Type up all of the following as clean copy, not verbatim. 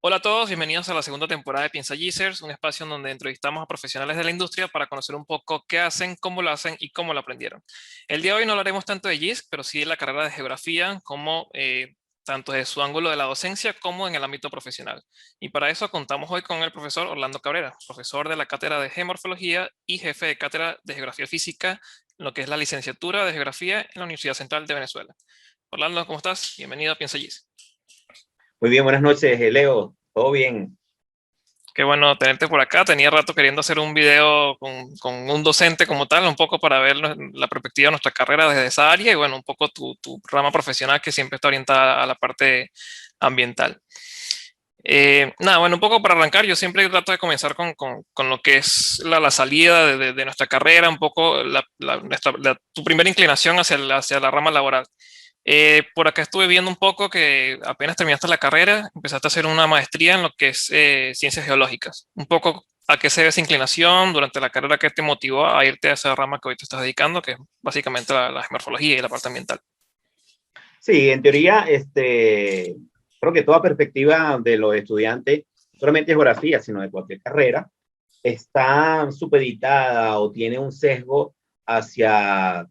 Hola a todos, bienvenidos a la segunda temporada de Piensa Gizers, un espacio en donde entrevistamos a profesionales de la industria para conocer un poco qué hacen, cómo lo hacen y cómo lo aprendieron. El día de hoy no hablaremos tanto de GIS, pero sí de la carrera de geografía, como tanto desde su ángulo de la docencia como en el ámbito profesional. Y para eso contamos hoy con el profesor Orlando Cabrera, profesor de la cátedra de Geomorfología y jefe de cátedra de Geografía Física, en lo que es la licenciatura de Geografía en la Universidad Central de Venezuela. Orlando, ¿cómo estás? Bienvenido a Piensa GIS. Muy bien, buenas noches, Leo. ¿Todo bien? Qué bueno tenerte por acá. Tenía rato queriendo hacer un video con un docente como tal, un poco para ver la perspectiva de nuestra carrera desde esa área y bueno, un poco tu rama profesional que siempre está orientada a la parte ambiental. Nada, bueno, un poco para arrancar, yo siempre trato de comenzar con lo que es la salida de nuestra carrera, un poco tu primera inclinación hacia la rama laboral. Por acá estuve viendo un poco que apenas terminaste la carrera, empezaste a hacer una maestría en lo que es ciencias geológicas. Un poco a qué se debe esa inclinación durante la carrera que te motivó a irte a esa rama que hoy te estás dedicando, que es básicamente la geomorfología y la parte ambiental. Sí, en teoría, creo que toda perspectiva de los estudiantes, no solamente de geografía, sino de cualquier carrera, está supeditada o tiene un sesgo hacia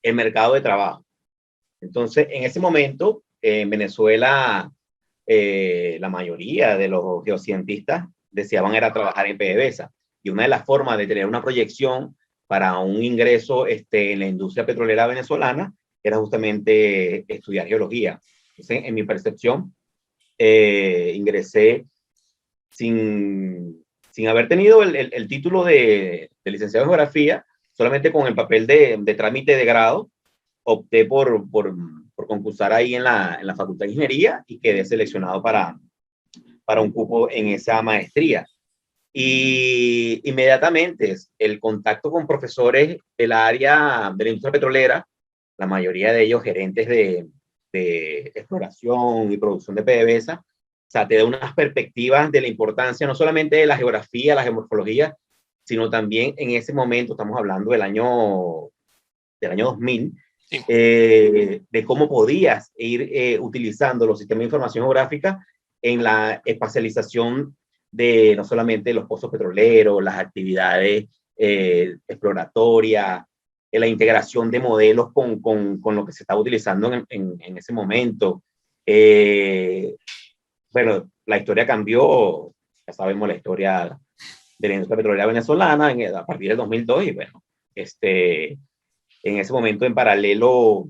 el mercado de trabajo. Entonces, en ese momento, en Venezuela, la mayoría de los geocientistas deseaban era trabajar en PDVSA. Y una de las formas de tener una proyección para un ingreso en la industria petrolera venezolana era justamente estudiar geología. Entonces, en mi percepción, ingresé sin haber tenido el título de licenciado en geografía, solamente con el papel de trámite de grado, opté por concursar ahí en la Facultad de Ingeniería y quedé seleccionado para un cupo en esa maestría. Y inmediatamente el contacto con profesores del área de la industria petrolera, la mayoría de ellos gerentes de exploración y producción de PDVSA, o sea, te da unas perspectivas de la importancia no solamente de la geografía, la geomorfología, sino también en ese momento, estamos hablando del año 2000, Sí. de cómo podías ir utilizando los sistemas de información geográfica en la espacialización de no solamente los pozos petroleros, las actividades exploratorias, la integración de modelos con lo que se estaba utilizando en ese momento. Bueno, la historia cambió, ya sabemos la historia de la industria petrolera venezolana a partir del 2002 y bueno, en ese momento en paralelo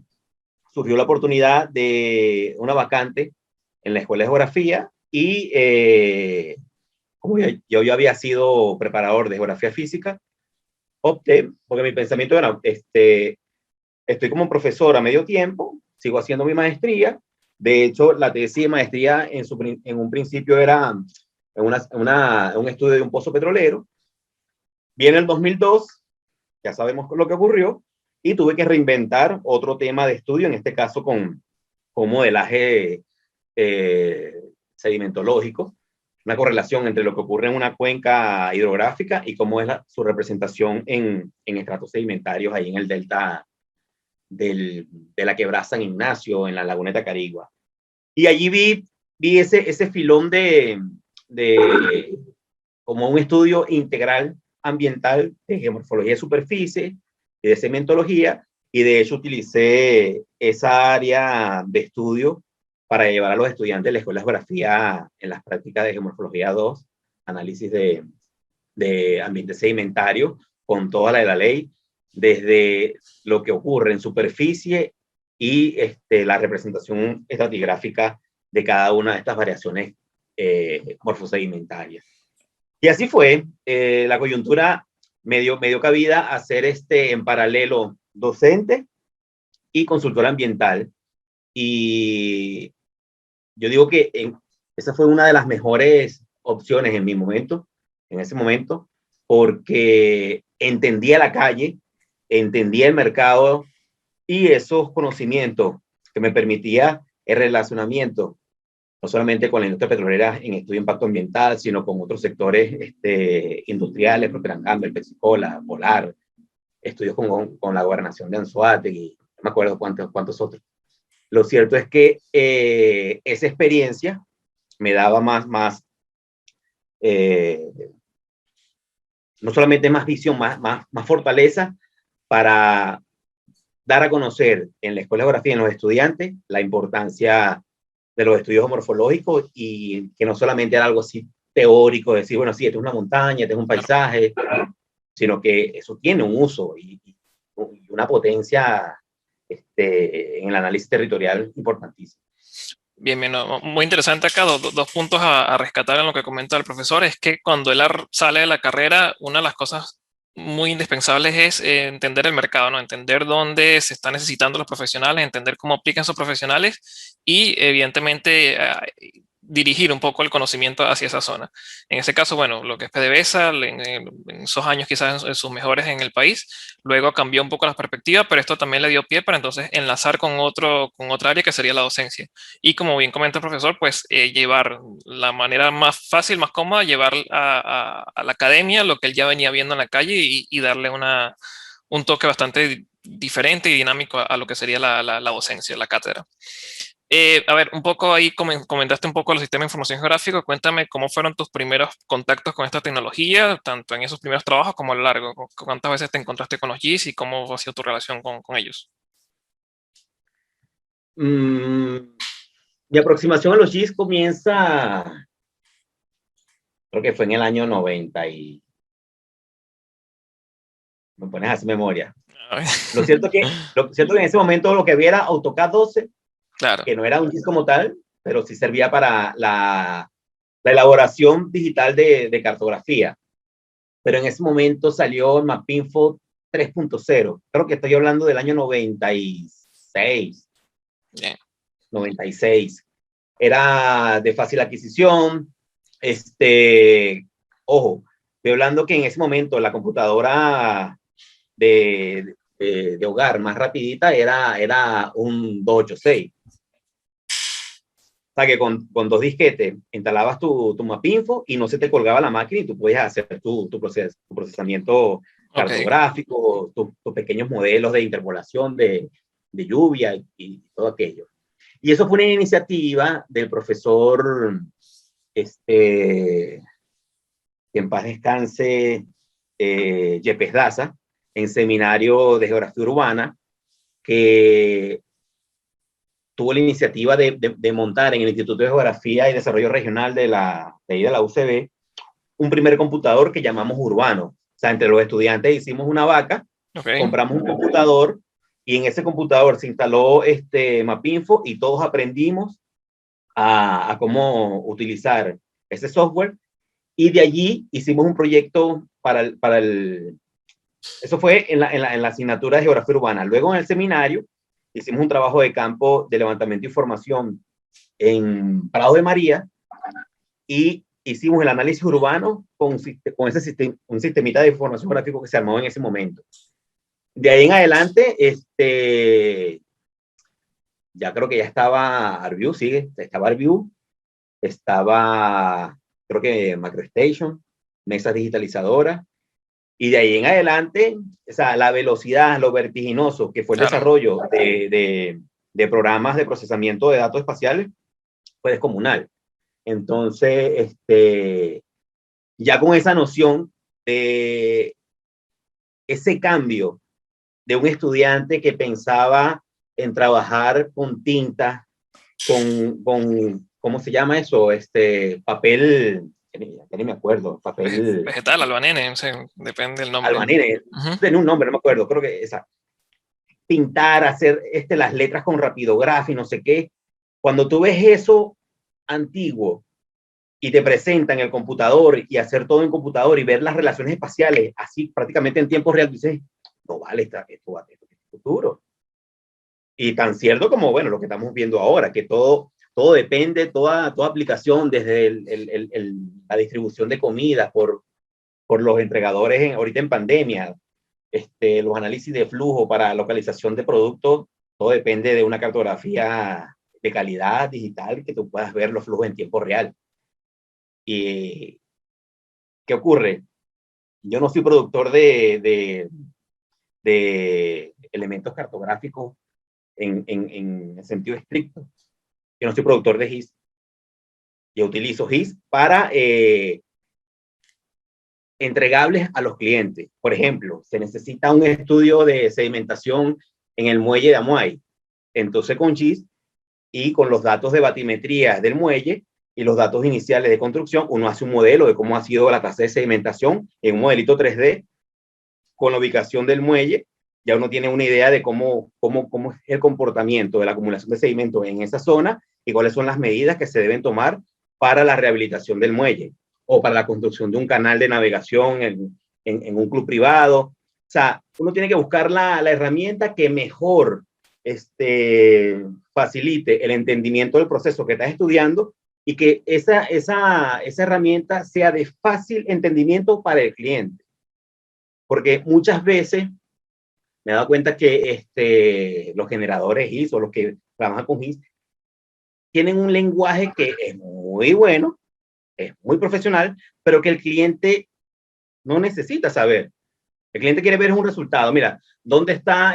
surgió la oportunidad de una vacante en la Escuela de Geografía y como yo había sido preparador de Geografía Física, opté, porque mi pensamiento era, estoy como profesor a medio tiempo, sigo haciendo mi maestría. De hecho, la tesis de maestría en un principio era un estudio de un pozo petrolero. Viene el 2002, ya sabemos lo que ocurrió, y tuve que reinventar otro tema de estudio, en este caso con modelaje sedimentológico, una correlación entre lo que ocurre en una cuenca hidrográfica y cómo es su representación en estratos sedimentarios ahí en el delta de la quebrada San Ignacio, en la laguneta Carigua. Y allí vi ese filón de como un estudio integral ambiental de geomorfología de superficie y de cementología, y de hecho utilicé esa área de estudio para llevar a los estudiantes de la Escuela de Geografía en las prácticas de Geomorfología 2, análisis de ambiente sedimentario, con toda la de la ley, desde lo que ocurre en superficie y la representación estratigráfica de cada una de estas variaciones morfosedimentarias. Y así fue, la coyuntura me dio cabida a hacer en paralelo docente y consultor ambiental. Y yo digo que esa fue una de las mejores opciones en ese momento, porque entendía la calle, entendía el mercado y esos conocimientos que me permitía el relacionamiento no solamente con la industria petrolera en estudio de impacto ambiental, sino con otros sectores industriales, Procter & Gamble, Pepsi-Cola, Polar, estudios con la gobernación de Anzoátegui, no me acuerdo cuántos otros. Lo cierto es que esa experiencia me daba no solamente más visión, más fortaleza para dar a conocer en la escuela de geografía, en los estudiantes, la importancia de los estudios morfológicos y que no solamente era algo así teórico, decir, bueno, sí, esto es una montaña, este es un paisaje, sino que eso tiene un uso y una potencia en el análisis territorial importantísimo. Bien, bien, no, muy interesante acá. Dos puntos a rescatar en lo que comenta el profesor es que cuando él sale de la carrera, una de las cosas muy indispensables es entender el mercado, ¿no? Entender dónde se están necesitando los profesionales, entender cómo aplican esos profesionales y evidentemente dirigir un poco el conocimiento hacia esa zona. En ese caso, bueno, lo que es PDVSA, en esos años quizás en sus mejores en el país, luego cambió un poco las perspectivas, pero esto también le dio pie para entonces enlazar con otra área que sería la docencia. Y como bien comenta el profesor, pues llevar la manera más fácil, más cómoda, llevar a la academia lo que él ya venía viendo en la calle y darle un toque bastante diferente y dinámico a lo que sería la docencia, la cátedra. A ver, un poco ahí comentaste un poco el sistema de información geográfico. Cuéntame cómo fueron tus primeros contactos con esta tecnología, tanto en esos primeros trabajos como a lo largo. ¿Cuántas veces te encontraste con los GIS y cómo ha sido tu relación con ellos? Mi aproximación a los GIS comienza, creo que fue en el año 90 y me pones a hacer memoria. Lo cierto que en ese momento lo que había era AutoCAD 12, Claro. que no era un GIS como tal, pero sí servía para la elaboración digital de cartografía. Pero en ese momento salió Mapinfo 3.0. Creo que estoy hablando del año 96. Bien. 96. Era de fácil adquisición. Ojo, estoy hablando que en ese momento la computadora de hogar más rapidita era un 286. O sea que con dos disquetes instalabas tu Mapinfo y no se te colgaba la máquina y tú podías hacer tu procesamiento Ok. cartográfico, tus pequeños modelos de interpolación de lluvia y todo aquello. Y eso fue una iniciativa del profesor, que en paz descanse, Yepes Daza, en seminario de geografía urbana, que tuvo la iniciativa de montar en el Instituto de Geografía y Desarrollo Regional de la UCB un primer computador que llamamos Urbano. O sea, entre los estudiantes hicimos una vaca, Ok. compramos un computador y en ese computador se instaló Mapinfo y todos aprendimos a cómo utilizar ese software y de allí hicimos un proyecto eso fue en la asignatura de Geografía Urbana. Luego en el seminario hicimos un trabajo de campo de levantamiento de información en Prado de María y hicimos el análisis urbano con ese sistema, un sistemita de información gráfico que se armó en ese momento. De ahí en adelante, ya creo que ya estaba ArcView, sigue, estaba ArcView, estaba, creo que MacroStation, mesas digitalizadoras, y de ahí en adelante, o sea, la velocidad, lo vertiginoso que fue el Claro. desarrollo de programas de procesamiento de datos espaciales fue descomunal. Entonces, ya con esa noción de ese cambio de un estudiante que pensaba en trabajar con tinta, ¿cómo se llama eso? Papel, ya ni me acuerdo, papel Vegetal, albanene, no sé, depende del nombre. albanine, Ujú. tiene un nombre, no me acuerdo, creo que esa. Pintar, hacer las letras con rapidografía y no sé qué. Cuando tú ves eso antiguo y te presentan el computador y hacer todo en computador y ver las relaciones espaciales así prácticamente en tiempo real, dices, no vale, esto es futuro. Y tan cierto como, bueno, lo que estamos viendo ahora, que todo depende, toda aplicación, desde la distribución de comida por los entregadores ahorita en pandemia, los análisis de flujo para localización de productos, todo depende de una cartografía de calidad digital que tú puedas ver los flujos en tiempo real. ¿Y qué ocurre? Yo no soy productor de elementos cartográficos en el sentido estricto. Yo no soy productor de GIS, Yo utilizo GIS para entregables a los clientes. Por ejemplo, se necesita un estudio de sedimentación en el muelle de Amuay. Entonces, con GIS y con los datos de batimetría del muelle y los datos iniciales de construcción, uno hace un modelo de cómo ha sido la tasa de sedimentación en un modelito 3D con la ubicación del muelle. Ya uno tiene una idea de cómo es el comportamiento de la acumulación de sedimentos en esa zona y cuáles son las medidas que se deben tomar para la rehabilitación del muelle o para la construcción de un canal de navegación en un club privado. O sea, uno tiene que buscar la herramienta que mejor facilite el entendimiento del proceso que estás estudiando y que esa herramienta sea de fácil entendimiento para el cliente. Porque muchas veces me he dado cuenta que los generadores GIS o los que trabajan con GIS tienen un lenguaje que es muy bueno, es muy profesional, pero que el cliente no necesita saber. El cliente quiere ver un resultado. Mira, ¿dónde está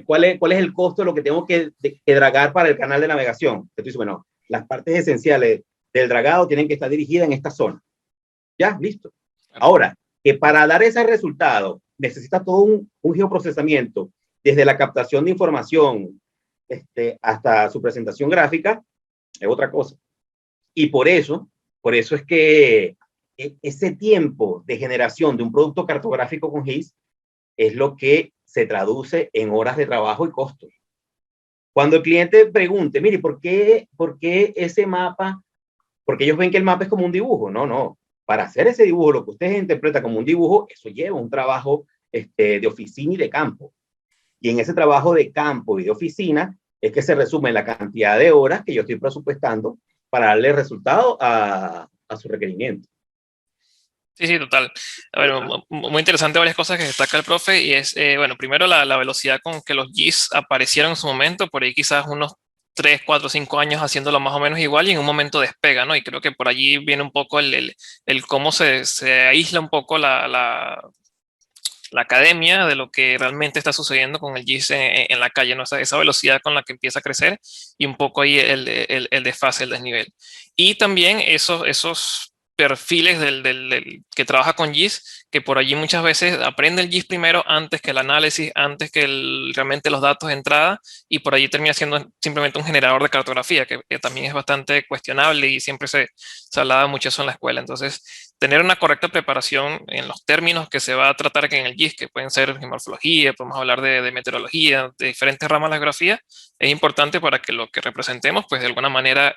cuál es el costo de lo que tengo que dragar para el canal de navegación? Entonces, dice, bueno, las partes esenciales del dragado tienen que estar dirigidas en esta zona. Ya, listo. Ahora, que para dar ese resultado necesita todo un geoprocesamiento, desde la captación de información hasta su presentación gráfica, es otra cosa. Y por eso es que ese tiempo de generación de un producto cartográfico con GIS es lo que se traduce en horas de trabajo y costos. Cuando el cliente pregunte, mire, ¿por qué ese mapa? Porque ellos ven que el mapa es como un dibujo. No, no. Para hacer ese dibujo, lo que usted interpreta como un dibujo, eso lleva un trabajo de oficina y de campo. Y en ese trabajo de campo y de oficina es que se resume la cantidad de horas que yo estoy presupuestando para darle resultado a su requerimiento. Sí, sí, total. A ver, muy interesante varias cosas que destaca el profe y es, bueno, primero la velocidad con que los GIS aparecieron en su momento, por ahí quizás unos 3, 4, 5 años haciéndolo más o menos igual y en un momento despega, ¿no? Y creo que por allí viene un poco el cómo se aísla un poco la academia de lo que realmente está sucediendo con el GIS en la calle, ¿no? Esa velocidad con la que empieza a crecer y un poco ahí el desfase, el desnivel. Y también esos perfiles que trabaja con GIS, que por allí muchas veces aprende el GIS primero antes que el análisis, antes que realmente los datos de entrada, y por allí termina siendo simplemente un generador de cartografía, que también es bastante cuestionable y siempre se hablaba mucho eso en la escuela. Entonces, tener una correcta preparación en los términos que se va a tratar aquí en el GIS, que pueden ser morfología, podemos hablar de meteorología, de diferentes ramas de la geografía, es importante para que lo que representemos, pues de alguna manera,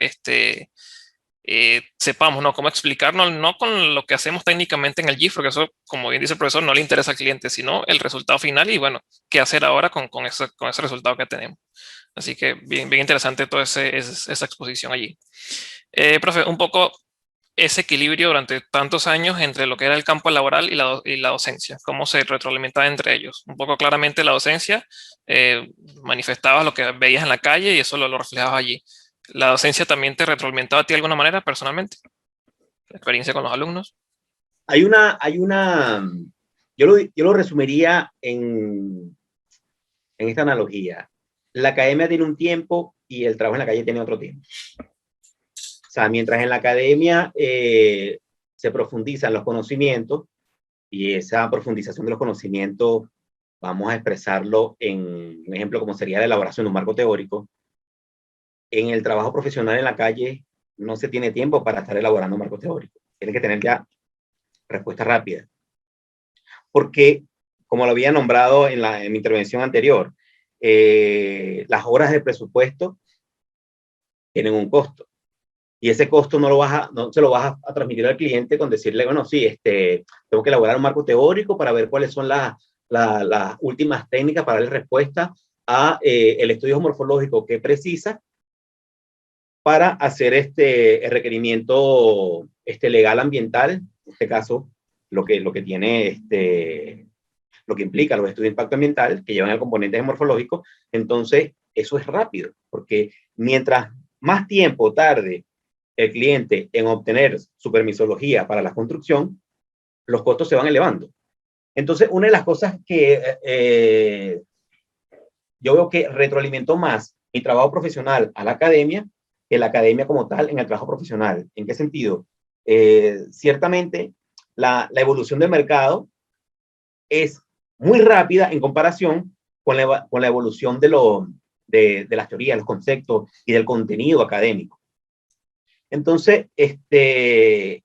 sepamos, ¿no? Cómo explicarnos, no con lo que hacemos técnicamente en el GIF, porque eso, como bien dice el profesor, no le interesa al cliente, sino el resultado final y, bueno, qué hacer ahora con ese resultado que tenemos. Así que bien, bien interesante toda esa exposición allí. Profe, un poco ese equilibrio durante tantos años entre lo que era el campo laboral y la docencia, cómo se retroalimentaba entre ellos. Un poco claramente la docencia, manifestabas lo que veías en la calle y eso lo reflejabas allí. ¿La docencia también te retroalimentaba a ti de alguna manera personalmente? ¿La experiencia con los alumnos? Yo lo resumiría en esta analogía. La academia tiene un tiempo y el trabajo en la calle tiene otro tiempo. O sea, mientras en la academia se profundizan los conocimientos y esa profundización de los conocimientos, vamos a expresarlo en un ejemplo como sería la elaboración de un marco teórico. En el trabajo profesional en la calle no se tiene tiempo para estar elaborando un marco teórico. Tiene que tener ya respuesta rápida. Porque, como lo había nombrado en mi intervención anterior, las horas de presupuesto tienen un costo. Y ese costo no se lo vas a transmitir al cliente con decirle, bueno, sí, tengo que elaborar un marco teórico para ver cuáles son las últimas técnicas para darle respuesta a el estudio morfológico que precisa para hacer el requerimiento legal ambiental, en este caso, lo que tiene lo que implica los estudios de impacto ambiental que llevan el componente morfológico. Entonces, eso es rápido, porque mientras más tiempo tarde el cliente en obtener su permisología para la construcción, los costos se van elevando. Entonces, una de las cosas que yo veo que retroalimentó más mi trabajo profesional a la academia que la academia como tal en el trabajo profesional. ¿En qué sentido? Ciertamente, la evolución del mercado es muy rápida en comparación con la evolución de las teorías, los conceptos y del contenido académico. Entonces, el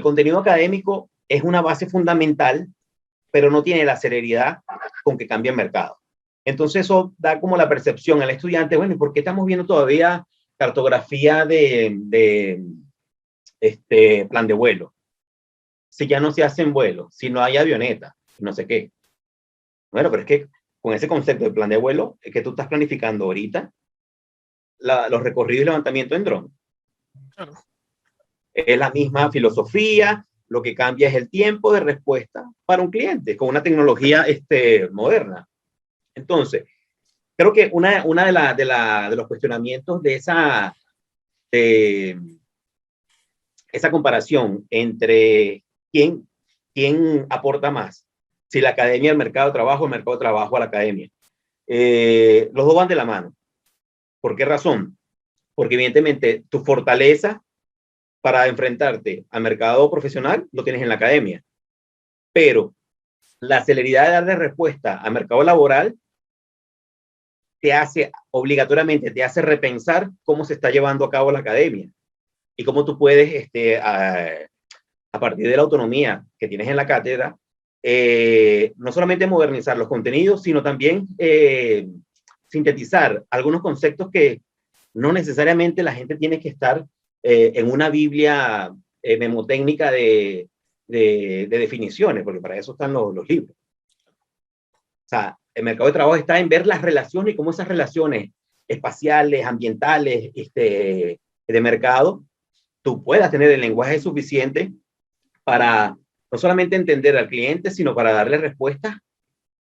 contenido académico es una base fundamental, pero no tiene la celeridad con que cambia el mercado. Entonces eso da como la percepción al estudiante, bueno, ¿y por qué estamos viendo todavía cartografía de plan de vuelo? Si ya no se hacen vuelos, si no hay avioneta, no sé qué. Bueno, pero es que con ese concepto de plan de vuelo, es que tú estás planificando ahorita los recorridos y levantamiento en dron. Claro. Es la misma filosofía, lo que cambia es el tiempo de respuesta para un cliente con una tecnología moderna. Entonces, creo que una de los cuestionamientos de esa comparación entre quién aporta más, si la academia al mercado de trabajo, el mercado de trabajo a la academia. Los dos van de la mano. ¿Por qué razón? Porque evidentemente tu fortaleza para enfrentarte al mercado profesional lo tienes en la academia, pero la celeridad de darle respuesta al mercado laboral obligatoriamente te hace repensar cómo se está llevando a cabo la academia y cómo tú puedes, a partir de la autonomía que tienes en la cátedra, no solamente modernizar los contenidos, sino también sintetizar algunos conceptos que no necesariamente la gente tiene que estar en una Biblia memotécnica de definiciones, porque para eso están los libros. O sea, el mercado de trabajo está en ver las relaciones y cómo esas relaciones espaciales, ambientales, de mercado, tú puedas tener el lenguaje suficiente para no solamente entender al cliente, sino para darle respuestas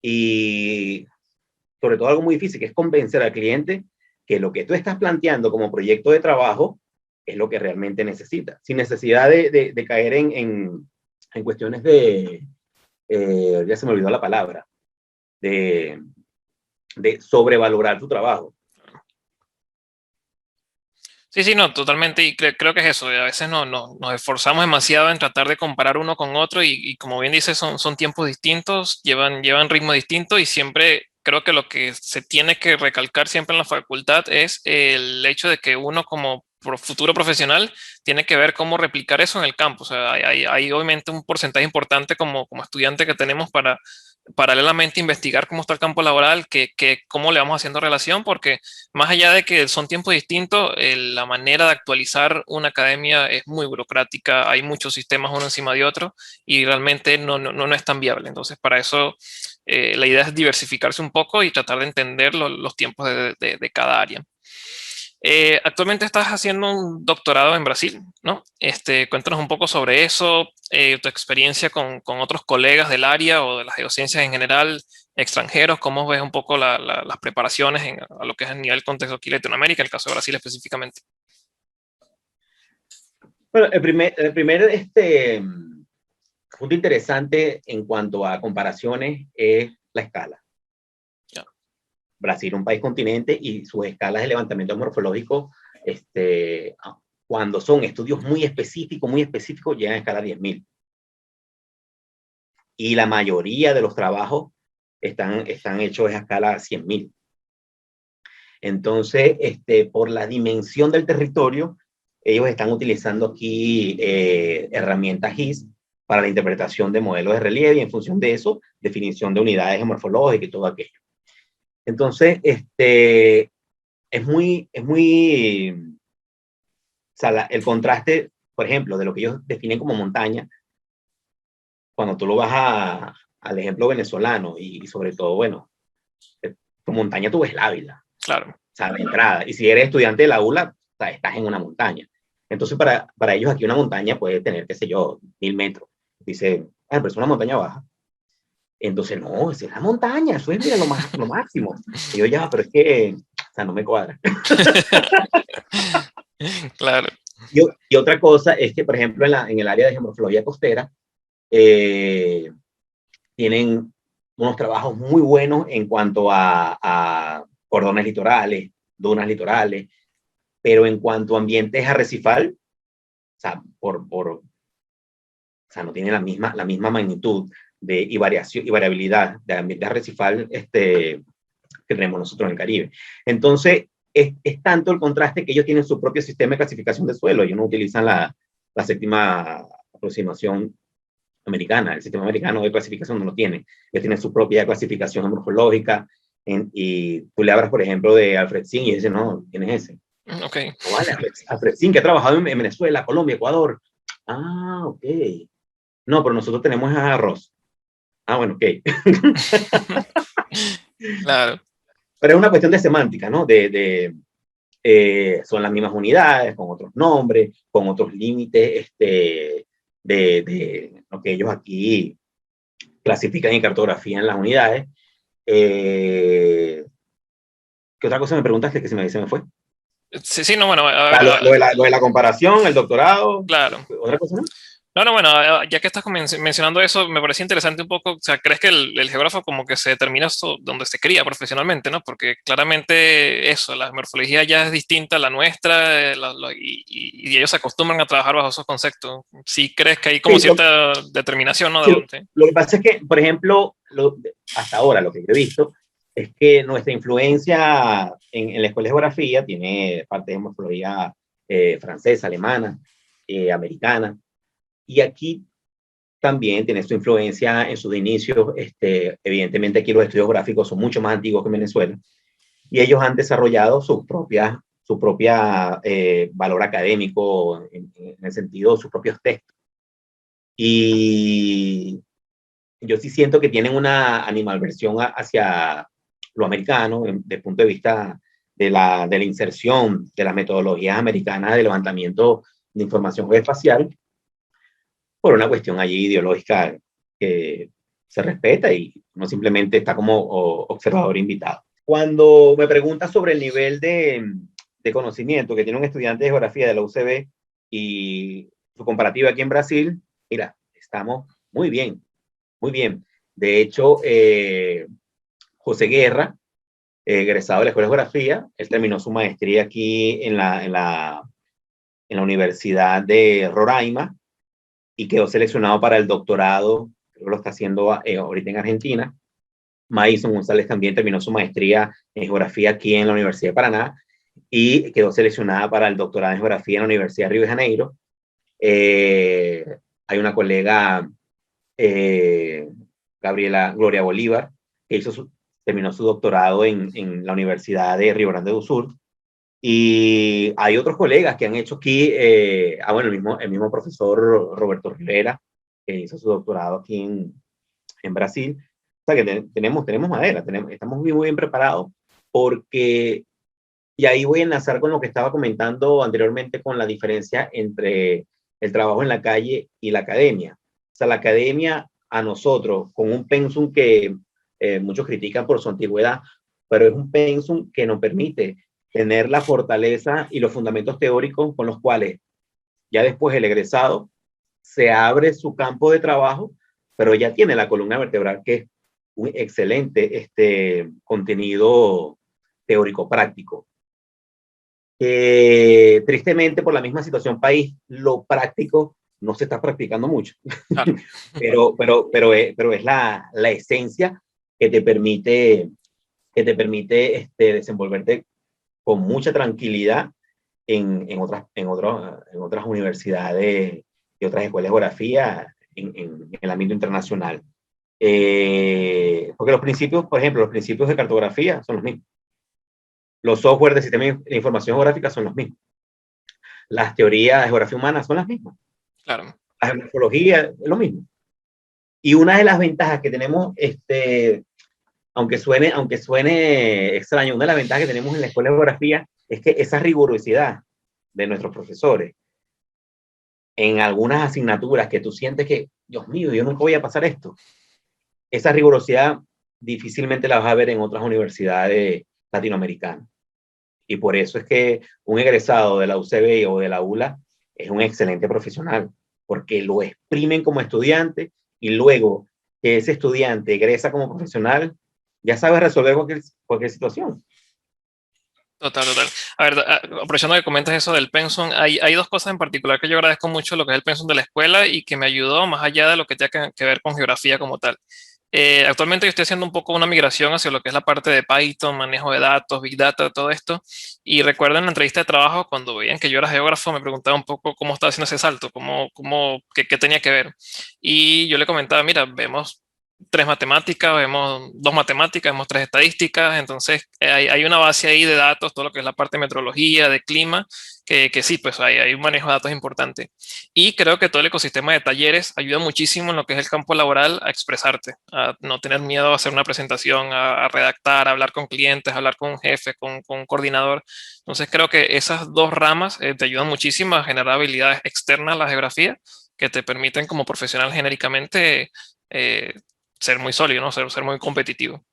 y sobre todo algo muy difícil, que es convencer al cliente que lo que tú estás planteando como proyecto de trabajo es lo que realmente necesita, sin necesidad de caer en cuestiones ya se me olvidó la palabra, de sobrevalorar tu trabajo. Sí, sí, no, totalmente, y creo que es eso. A veces nos esforzamos demasiado en tratar de comparar uno con otro y como bien dices, son tiempos distintos, llevan ritmo distinto y siempre creo que lo que se tiene que recalcar siempre en la facultad es el hecho de que uno como futuro profesional tiene que ver cómo replicar eso en el campo. O sea, hay obviamente un porcentaje importante como estudiante que tenemos para paralelamente investigar cómo está el campo laboral, cómo le vamos haciendo relación, porque más allá de que son tiempos distintos, la manera de actualizar una academia es muy burocrática, hay muchos sistemas uno encima de otro y realmente no es tan viable. Entonces, para eso la idea es diversificarse un poco y tratar de entender los tiempos de cada área. Actualmente estás haciendo un doctorado en Brasil, ¿no? Cuéntanos un poco sobre eso, tu experiencia con otros colegas del área o de las geociencias en general, extranjeros, cómo ves un poco las preparaciones a lo que es el nivel contexto aquí en Latinoamérica, en el caso de Brasil específicamente. Bueno, el primer punto interesante en cuanto a comparaciones es la escala. Yeah. Brasil, un país continente, y sus escalas de levantamiento morfológico, cuando son estudios muy específicos, llegan a escala 10.000. Y la mayoría de los trabajos están hechos a escala 100.000. Entonces, por la dimensión del territorio, ellos están utilizando aquí herramientas GIS para la interpretación de modelos de relieve y en función de eso, definición de unidades geomorfológicas y todo aquello. Entonces, es muy, o sea, el contraste, por ejemplo, de lo que ellos definen como montaña, cuando tú lo vas al ejemplo venezolano y sobre todo, bueno, tu montaña tú ves el Ávila. Claro. O sea, de entrada. Y si eres estudiante de la ULA, o sea, estás en una montaña. Entonces, para ellos aquí una montaña puede tener, qué sé yo, 1.000 metros. Dice, pero es una montaña baja. Entonces, no, es la montaña, eso es, mira, lo máximo. Y yo, ya, pero es que, o sea, no me cuadra. Claro. Y otra cosa es que, por ejemplo, en el área de geomorfología costera, tienen unos trabajos muy buenos en cuanto a cordones litorales, dunas litorales, pero en cuanto a ambientes arrecifal, o sea, o sea, no tiene la misma magnitud y variación y variabilidad de ambientes arrecifal que tenemos nosotros en el Caribe. Entonces, es tanto el contraste que ellos tienen su propio sistema de clasificación de suelo. Ellos no utilizan la séptima aproximación americana. El sistema americano de clasificación no lo tiene. Ellos tienen su propia clasificación morfológica. Y tú le hablas, por ejemplo, de Alfred Zinn y dice, no, ¿quién es ese? Okay. No, vale, Alfred Zinn, que ha trabajado en Venezuela, Colombia, Ecuador. Ah, ok. No, pero nosotros tenemos arroz. Ah, bueno, ok. Claro. Pero es una cuestión de semántica, ¿no? Son las mismas unidades, con otros nombres, con otros límites de lo que ellos aquí clasifican en cartografía en las unidades. ¿Qué otra cosa me preguntaste que se me fue? Sí, sí, no, bueno, a ver. Lo de la comparación, el doctorado. Claro. ¿Otra cosa más? No, bueno, ya que estás mencionando eso, me parece interesante un poco, o sea, ¿crees que el geógrafo como que se determina donde se cría profesionalmente, ¿no? Porque claramente eso, la morfología ya es distinta a la nuestra, y ellos se acostumbran a trabajar bajo esos conceptos. ¿Sí crees que hay como Sí, cierta determinación, ¿no? sí, De dónde. lo que pasa es que, por ejemplo, hasta ahora lo que yo he visto es que nuestra influencia en la escuela de geografía tiene parte de morfología francesa, alemana, americana, y aquí también tiene su influencia en sus inicios. Evidentemente aquí los estudios geográficos son mucho más antiguos que en Venezuela, y ellos han desarrollado su propia valor académico, en el sentido de sus propios textos. Y yo sí siento que tienen una animalversión hacia lo americano, desde el punto de vista de la inserción de las metodologías americanas de levantamiento de información geoespacial, por una cuestión allí ideológica que se respeta y no simplemente está como observador invitado. Cuando me preguntas sobre el nivel de conocimiento que tiene un estudiante de geografía de la UCB y su comparativa aquí en Brasil, mira, estamos muy bien, muy bien. De hecho, José Guerra, egresado de la Escuela de Geografía, él terminó su maestría aquí en la Universidad de Roraima y quedó seleccionado para el doctorado, creo que lo está haciendo ahorita en Argentina. Maison González también terminó su maestría en geografía aquí en la Universidad de Paraná y quedó seleccionada para el doctorado en geografía en la Universidad de Río de Janeiro. Hay una colega, Gloria Bolívar, que terminó su doctorado en la Universidad de Río Grande do Sur. Y hay otros colegas que han hecho aquí, bueno, el mismo profesor Roberto Rivera, que hizo su doctorado aquí en Brasil. O sea que tenemos madera, estamos muy, muy bien preparados, porque, y ahí voy a enlazar con lo que estaba comentando anteriormente con la diferencia entre el trabajo en la calle y la academia. O sea, la academia a nosotros, con un pensum que muchos critican por su antigüedad, pero es un pensum que nos permite tener la fortaleza y los fundamentos teóricos con los cuales ya después el egresado se abre su campo de trabajo, pero ya tiene la columna vertebral, que es un excelente contenido teórico práctico. Tristemente, por la misma situación país, lo práctico no se está practicando mucho. Claro. pero es la esencia que te permite desenvolverte con mucha tranquilidad en otras universidades y otras escuelas de geografía en el ámbito internacional. Porque los principios, por ejemplo, los principios de cartografía son los mismos. Los software de sistema de información geográfica son los mismos. Las teorías de geografía humana son las mismas. Claro. La geomorfología es lo mismo. Y una de las ventajas que tenemos, aunque suene extraño, una de las ventajas que tenemos en la escuela de geografía es que esa rigurosidad de nuestros profesores en algunas asignaturas que tú sientes que, Dios mío, yo nunca voy a pasar esto, esa rigurosidad difícilmente la vas a ver en otras universidades latinoamericanas. Y por eso es que un egresado de la UCB o de la ULA es un excelente profesional, porque lo exprimen como estudiante y luego que ese estudiante egresa como profesional, ya sabe resolver cualquier situación. Total, total. A ver, aprovechando que comentas eso del pensum, hay dos cosas en particular que yo agradezco mucho, lo que es el pensum de la escuela y que me ayudó más allá de lo que tenga que ver con geografía como tal. Actualmente yo estoy haciendo un poco una migración hacia lo que es la parte de Python, manejo de datos, Big Data, todo esto. Y recuerdo en la entrevista de trabajo, cuando veían que yo era geógrafo, me preguntaba un poco cómo estaba haciendo ese salto, qué tenía que ver. Y yo le comentaba, mira, vemos tres matemáticas, vemos dos matemáticas, vemos tres estadísticas, entonces hay una base ahí de datos, todo lo que es la parte de meteorología, de clima, que sí, pues hay un manejo de datos importante. Y creo que todo el ecosistema de talleres ayuda muchísimo en lo que es el campo laboral a expresarte, a no tener miedo a hacer una presentación, a redactar, a hablar con clientes, a hablar con un jefe, con un coordinador. Entonces creo que esas dos ramas te ayudan muchísimo a generar habilidades externas a la geografía que te permiten como profesional genéricamente eh, ser muy sólido, ¿no? Ser muy competitivo.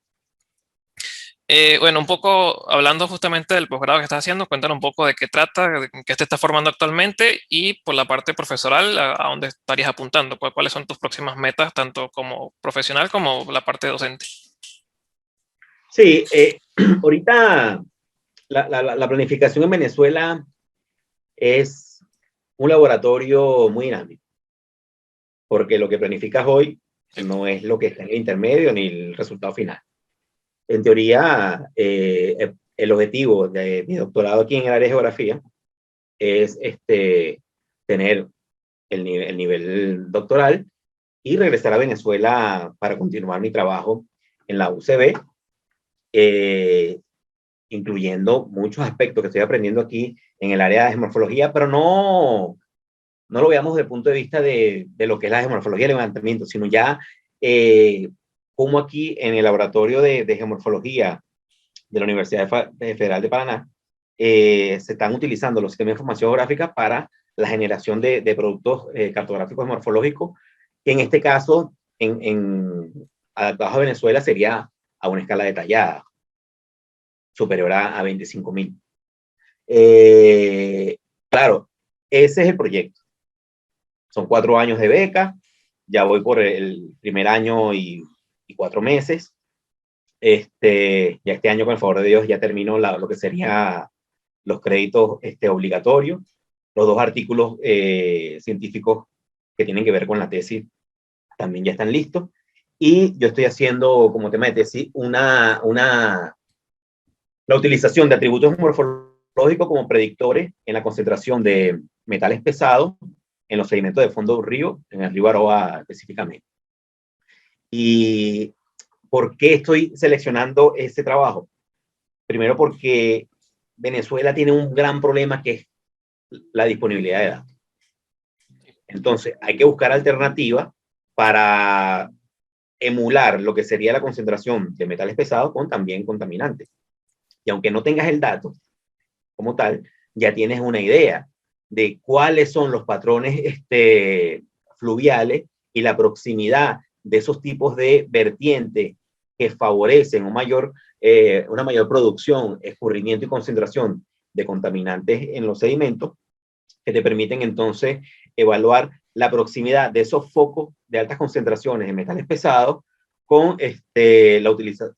Bueno, un poco hablando justamente del posgrado que estás haciendo, cuéntanos un poco de qué trata, de qué te estás formando actualmente y por la parte profesoral, a dónde estarías apuntando, cuáles son tus próximas metas, tanto como profesional como la parte docente. Sí, ahorita la planificación en Venezuela es un laboratorio muy dinámico, porque lo que planificas hoy no es lo que está en el intermedio ni el resultado final. En teoría, el objetivo de mi doctorado aquí en el área de geografía es tener el nivel doctoral y regresar a Venezuela para continuar mi trabajo en la UCB, eh, incluyendo muchos aspectos que estoy aprendiendo aquí en el área de geomorfología, pero no lo veamos desde el punto de vista de lo que es la geomorfología y el levantamiento, sino ya como aquí en el laboratorio de geomorfología de la Universidad Federal de Paraná, se están utilizando los sistemas de información geográfica para la generación de productos cartográficos y morfológicos, que en este caso, adaptados a Venezuela, sería a una escala detallada, superior a 25.000. Claro, ese es el proyecto. Son 4 años de beca, ya voy por el primer año y 4 meses. Ya este año, con el favor de Dios, ya termino lo que sería los créditos obligatorios. Los 2 artículos científicos que tienen que ver con la tesis también ya están listos. Y yo estoy haciendo como tema de tesis la utilización de atributos morfológicos como predictores en la concentración de metales pesados en los sedimentos de fondo de un río, en el río Aroa específicamente. ¿Y por qué estoy seleccionando este trabajo? Primero porque Venezuela tiene un gran problema, que es la disponibilidad de datos. Entonces, hay que buscar alternativas para emular lo que sería la concentración de metales pesados con también contaminantes. Y aunque no tengas el dato como tal, ya tienes una idea de cuáles son los patrones fluviales y la proximidad de esos tipos de vertientes que favorecen una mayor producción, escurrimiento y concentración de contaminantes en los sedimentos, que te permiten entonces evaluar la proximidad de esos focos de altas concentraciones de metales pesados con la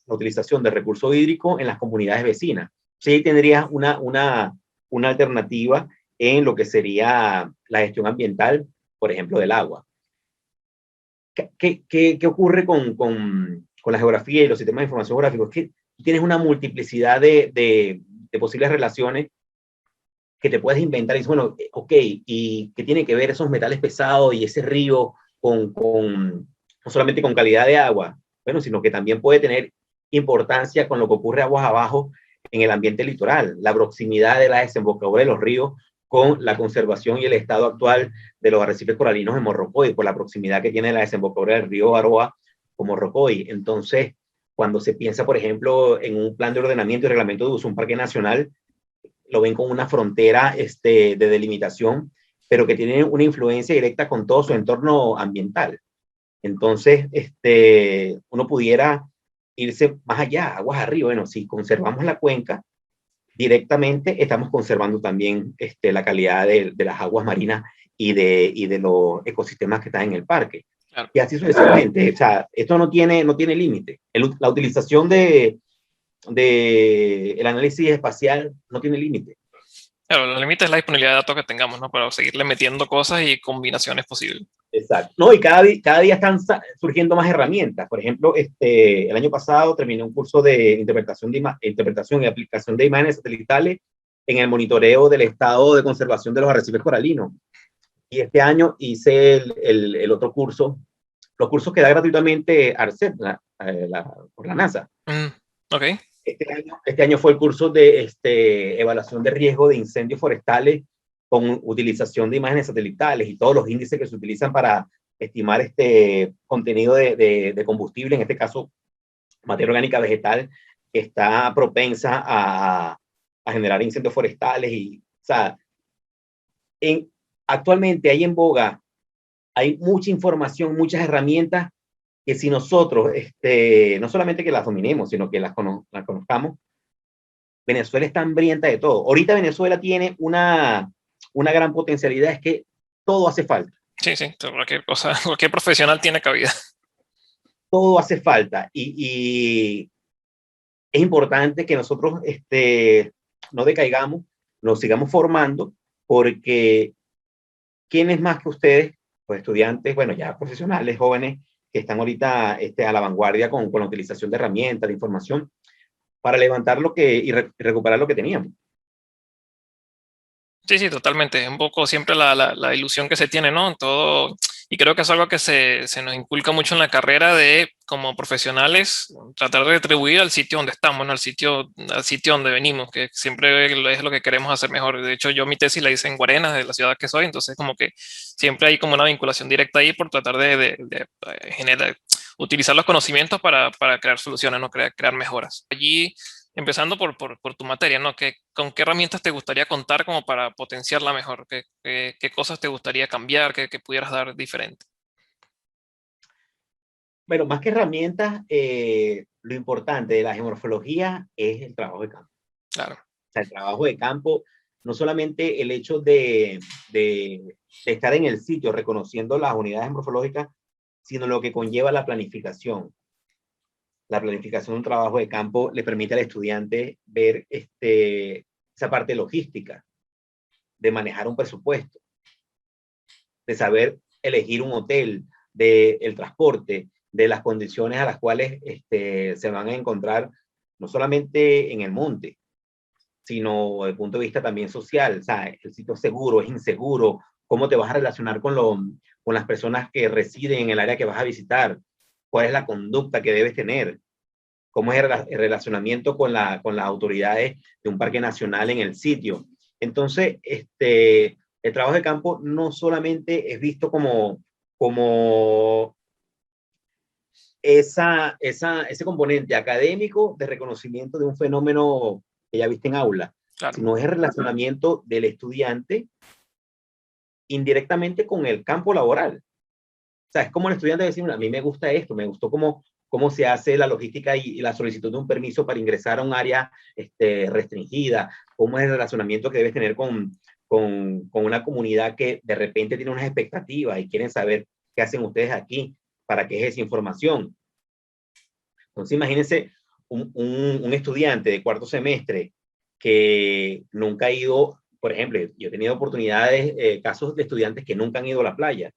utilización de recursos hídricos en las comunidades vecinas. Sí, tendrías una alternativa en lo que sería la gestión ambiental, por ejemplo, del agua. ¿Qué ocurre con la geografía y los sistemas de información geográficos? Es que tienes una multiplicidad de posibles relaciones que te puedes inventar. Y dices, bueno, ok, ¿y qué tiene que ver esos metales pesados y ese río no solamente con calidad de agua, bueno, sino que también puede tener importancia con lo que ocurre aguas abajo en el ambiente litoral, la proximidad de la desembocadura de los ríos con la conservación y el estado actual de los arrecifes coralinos de Morrocoy, por la proximidad que tiene la desembocadura del río Aroa con Morrocoy. Entonces, cuando se piensa, por ejemplo, en un plan de ordenamiento y reglamento de uso, un parque nacional, lo ven como una frontera de delimitación, pero que tiene una influencia directa con todo su entorno ambiental. Entonces, uno pudiera irse más allá, aguas arriba. Bueno, si conservamos la cuenca, directamente estamos conservando también la calidad de las aguas marinas y de los ecosistemas que están en el parque. Claro. Y así sucesivamente. O sea, esto no tiene límite. La utilización de el análisis espacial no tiene límite. Claro, el límite es la disponibilidad de datos que tengamos, ¿no? Para seguirle metiendo cosas y combinaciones posibles. Exacto. No, y cada día están surgiendo más herramientas. Por ejemplo, el año pasado terminé un curso de interpretación y aplicación de imágenes satelitales en el monitoreo del estado de conservación de los arrecifes coralinos. Y este año hice el otro curso, los cursos que da gratuitamente ARCEP, por la NASA. Ok. Este año fue el curso de evaluación de riesgo de incendios forestales con utilización de imágenes satelitales y todos los índices que se utilizan para estimar este contenido de combustible, en este caso materia orgánica vegetal, que está propensa a generar incendios forestales. Y, o sea, actualmente hay en boga, hay mucha información, muchas herramientas que si nosotros, no solamente que las dominemos, sino que las conozcamos, Venezuela está hambrienta de todo. Ahorita Venezuela tiene una gran potencialidad, es que todo hace falta. Sí, sí, cualquier cosa, cualquier profesional tiene cabida. Todo hace falta y es importante que nosotros no decaigamos, nos sigamos formando, porque ¿quién es más que ustedes, pues estudiantes, bueno, ya profesionales, jóvenes, que están ahorita a la vanguardia con la utilización de herramientas, de información, para levantar y recuperar lo que teníamos? Sí, sí, totalmente. Es un poco siempre la ilusión que se tiene, ¿no? En todo, y creo que es algo que se nos inculca mucho en la carrera de, como profesionales, tratar de retribuir al sitio donde estamos, ¿no? Al sitio donde venimos, que siempre es lo que queremos hacer mejor. De hecho, yo mi tesis la hice en Guarenas, de la ciudad que soy, entonces como que siempre hay como una vinculación directa ahí por tratar de generar, utilizar los conocimientos para crear soluciones, ¿no? Crear mejoras. Allí empezando por tu materia, ¿no? ¿Con qué herramientas te gustaría contar como para potenciarla mejor? ¿Qué cosas te gustaría cambiar, que pudieras dar diferente? Bueno, más que herramientas, lo importante de la geomorfología es el trabajo de campo. Claro. O sea, el trabajo de campo, no solamente el hecho de estar en el sitio reconociendo las unidades morfológicas, sino lo que conlleva la planificación. La planificación de un trabajo de campo le permite al estudiante ver esa parte logística, de manejar un presupuesto, de saber elegir un hotel, del transporte, de las condiciones a las cuales se van a encontrar, no solamente en el monte, sino desde el punto de vista también social. O sea, el sitio es seguro, es inseguro, cómo te vas a relacionar con las personas que residen en el área que vas a visitar, cuál es la conducta que debes tener, cómo es el relacionamiento con las autoridades de un parque nacional en el sitio. Entonces, el trabajo de campo no solamente es visto como ese componente académico de reconocimiento de un fenómeno que ya viste en aula, Claro. sino es el relacionamiento del estudiante indirectamente con el campo laboral. O sea, es como el estudiante decir, a mí me gusta esto, me gustó cómo se hace la logística y la solicitud de un permiso para ingresar a un área restringida, cómo es el relacionamiento que debes tener con una comunidad que de repente tiene unas expectativas y quieren saber qué hacen ustedes aquí, para qué es esa información. Entonces, imagínense un estudiante de cuarto semestre que nunca ha ido, por ejemplo, yo he tenido oportunidades, casos de estudiantes que nunca han ido a la playa.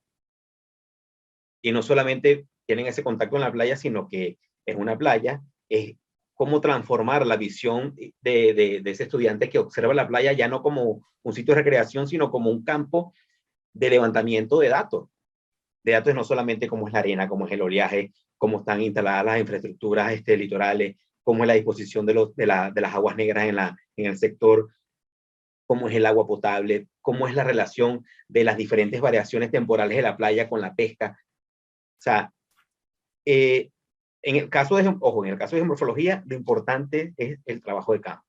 Y no solamente tienen ese contacto en la playa, sino que es una playa, es cómo transformar la visión de ese estudiante que observa la playa ya no como un sitio de recreación, sino como un campo de levantamiento de datos. De datos no solamente cómo es la arena, cómo es el oleaje, cómo están instaladas las infraestructuras litorales, cómo es la disposición de las aguas negras en el sector, cómo es el agua potable, cómo es la relación de las diferentes variaciones temporales de la playa con la pesca. O sea, en el caso de morfología, lo importante es el trabajo de campo.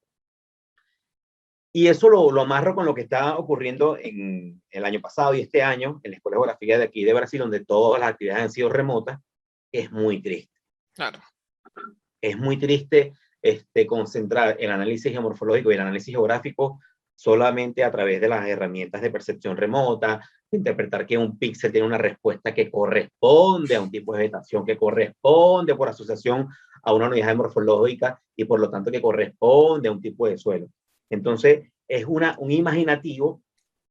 Y eso lo amarro con lo que está ocurriendo en el año pasado y este año en la Escuela de Geografía de aquí de Brasil, donde todas las actividades han sido remotas. Es muy triste. Claro. Es muy triste concentrar el análisis geomorfológico y el análisis geográfico solamente a través de las herramientas de percepción remota, de interpretar que un píxel tiene una respuesta que corresponde a un tipo de vegetación, que corresponde por asociación a una unidad morfológica y por lo tanto que corresponde a un tipo de suelo. Entonces, es un imaginativo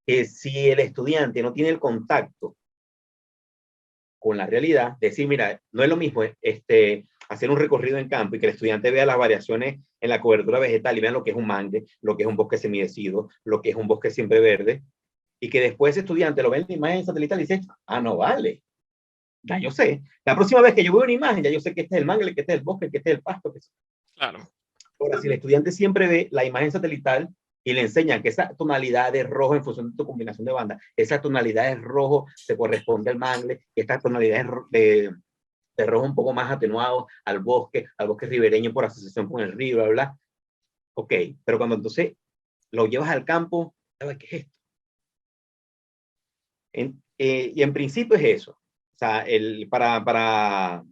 que si el estudiante no tiene el contacto con la realidad, decir, mira, no es lo mismo hacer un recorrido en campo y que el estudiante vea las variaciones en la cobertura vegetal y vean lo que es un mangle, lo que es un bosque semidecido, lo que es un bosque siempre verde, y que después ese estudiante lo ve en la imagen satelital y dice, ah, no vale, ya yo sé. La próxima vez que yo veo una imagen, ya yo sé que este es el mangle, que este es el bosque, que este es el pasto. Claro. Ahora, si el estudiante siempre ve la imagen satelital y le enseñan que esa tonalidad de rojo en función de tu combinación de bandas, esa tonalidad de rojo se corresponde al mangle, y esta tonalidad de rojo un poco más atenuado al bosque ribereño por asociación con el río, bla, bla. Ok, pero cuando entonces lo llevas al campo, ¿sabes qué es esto? Y en principio es eso. O sea, para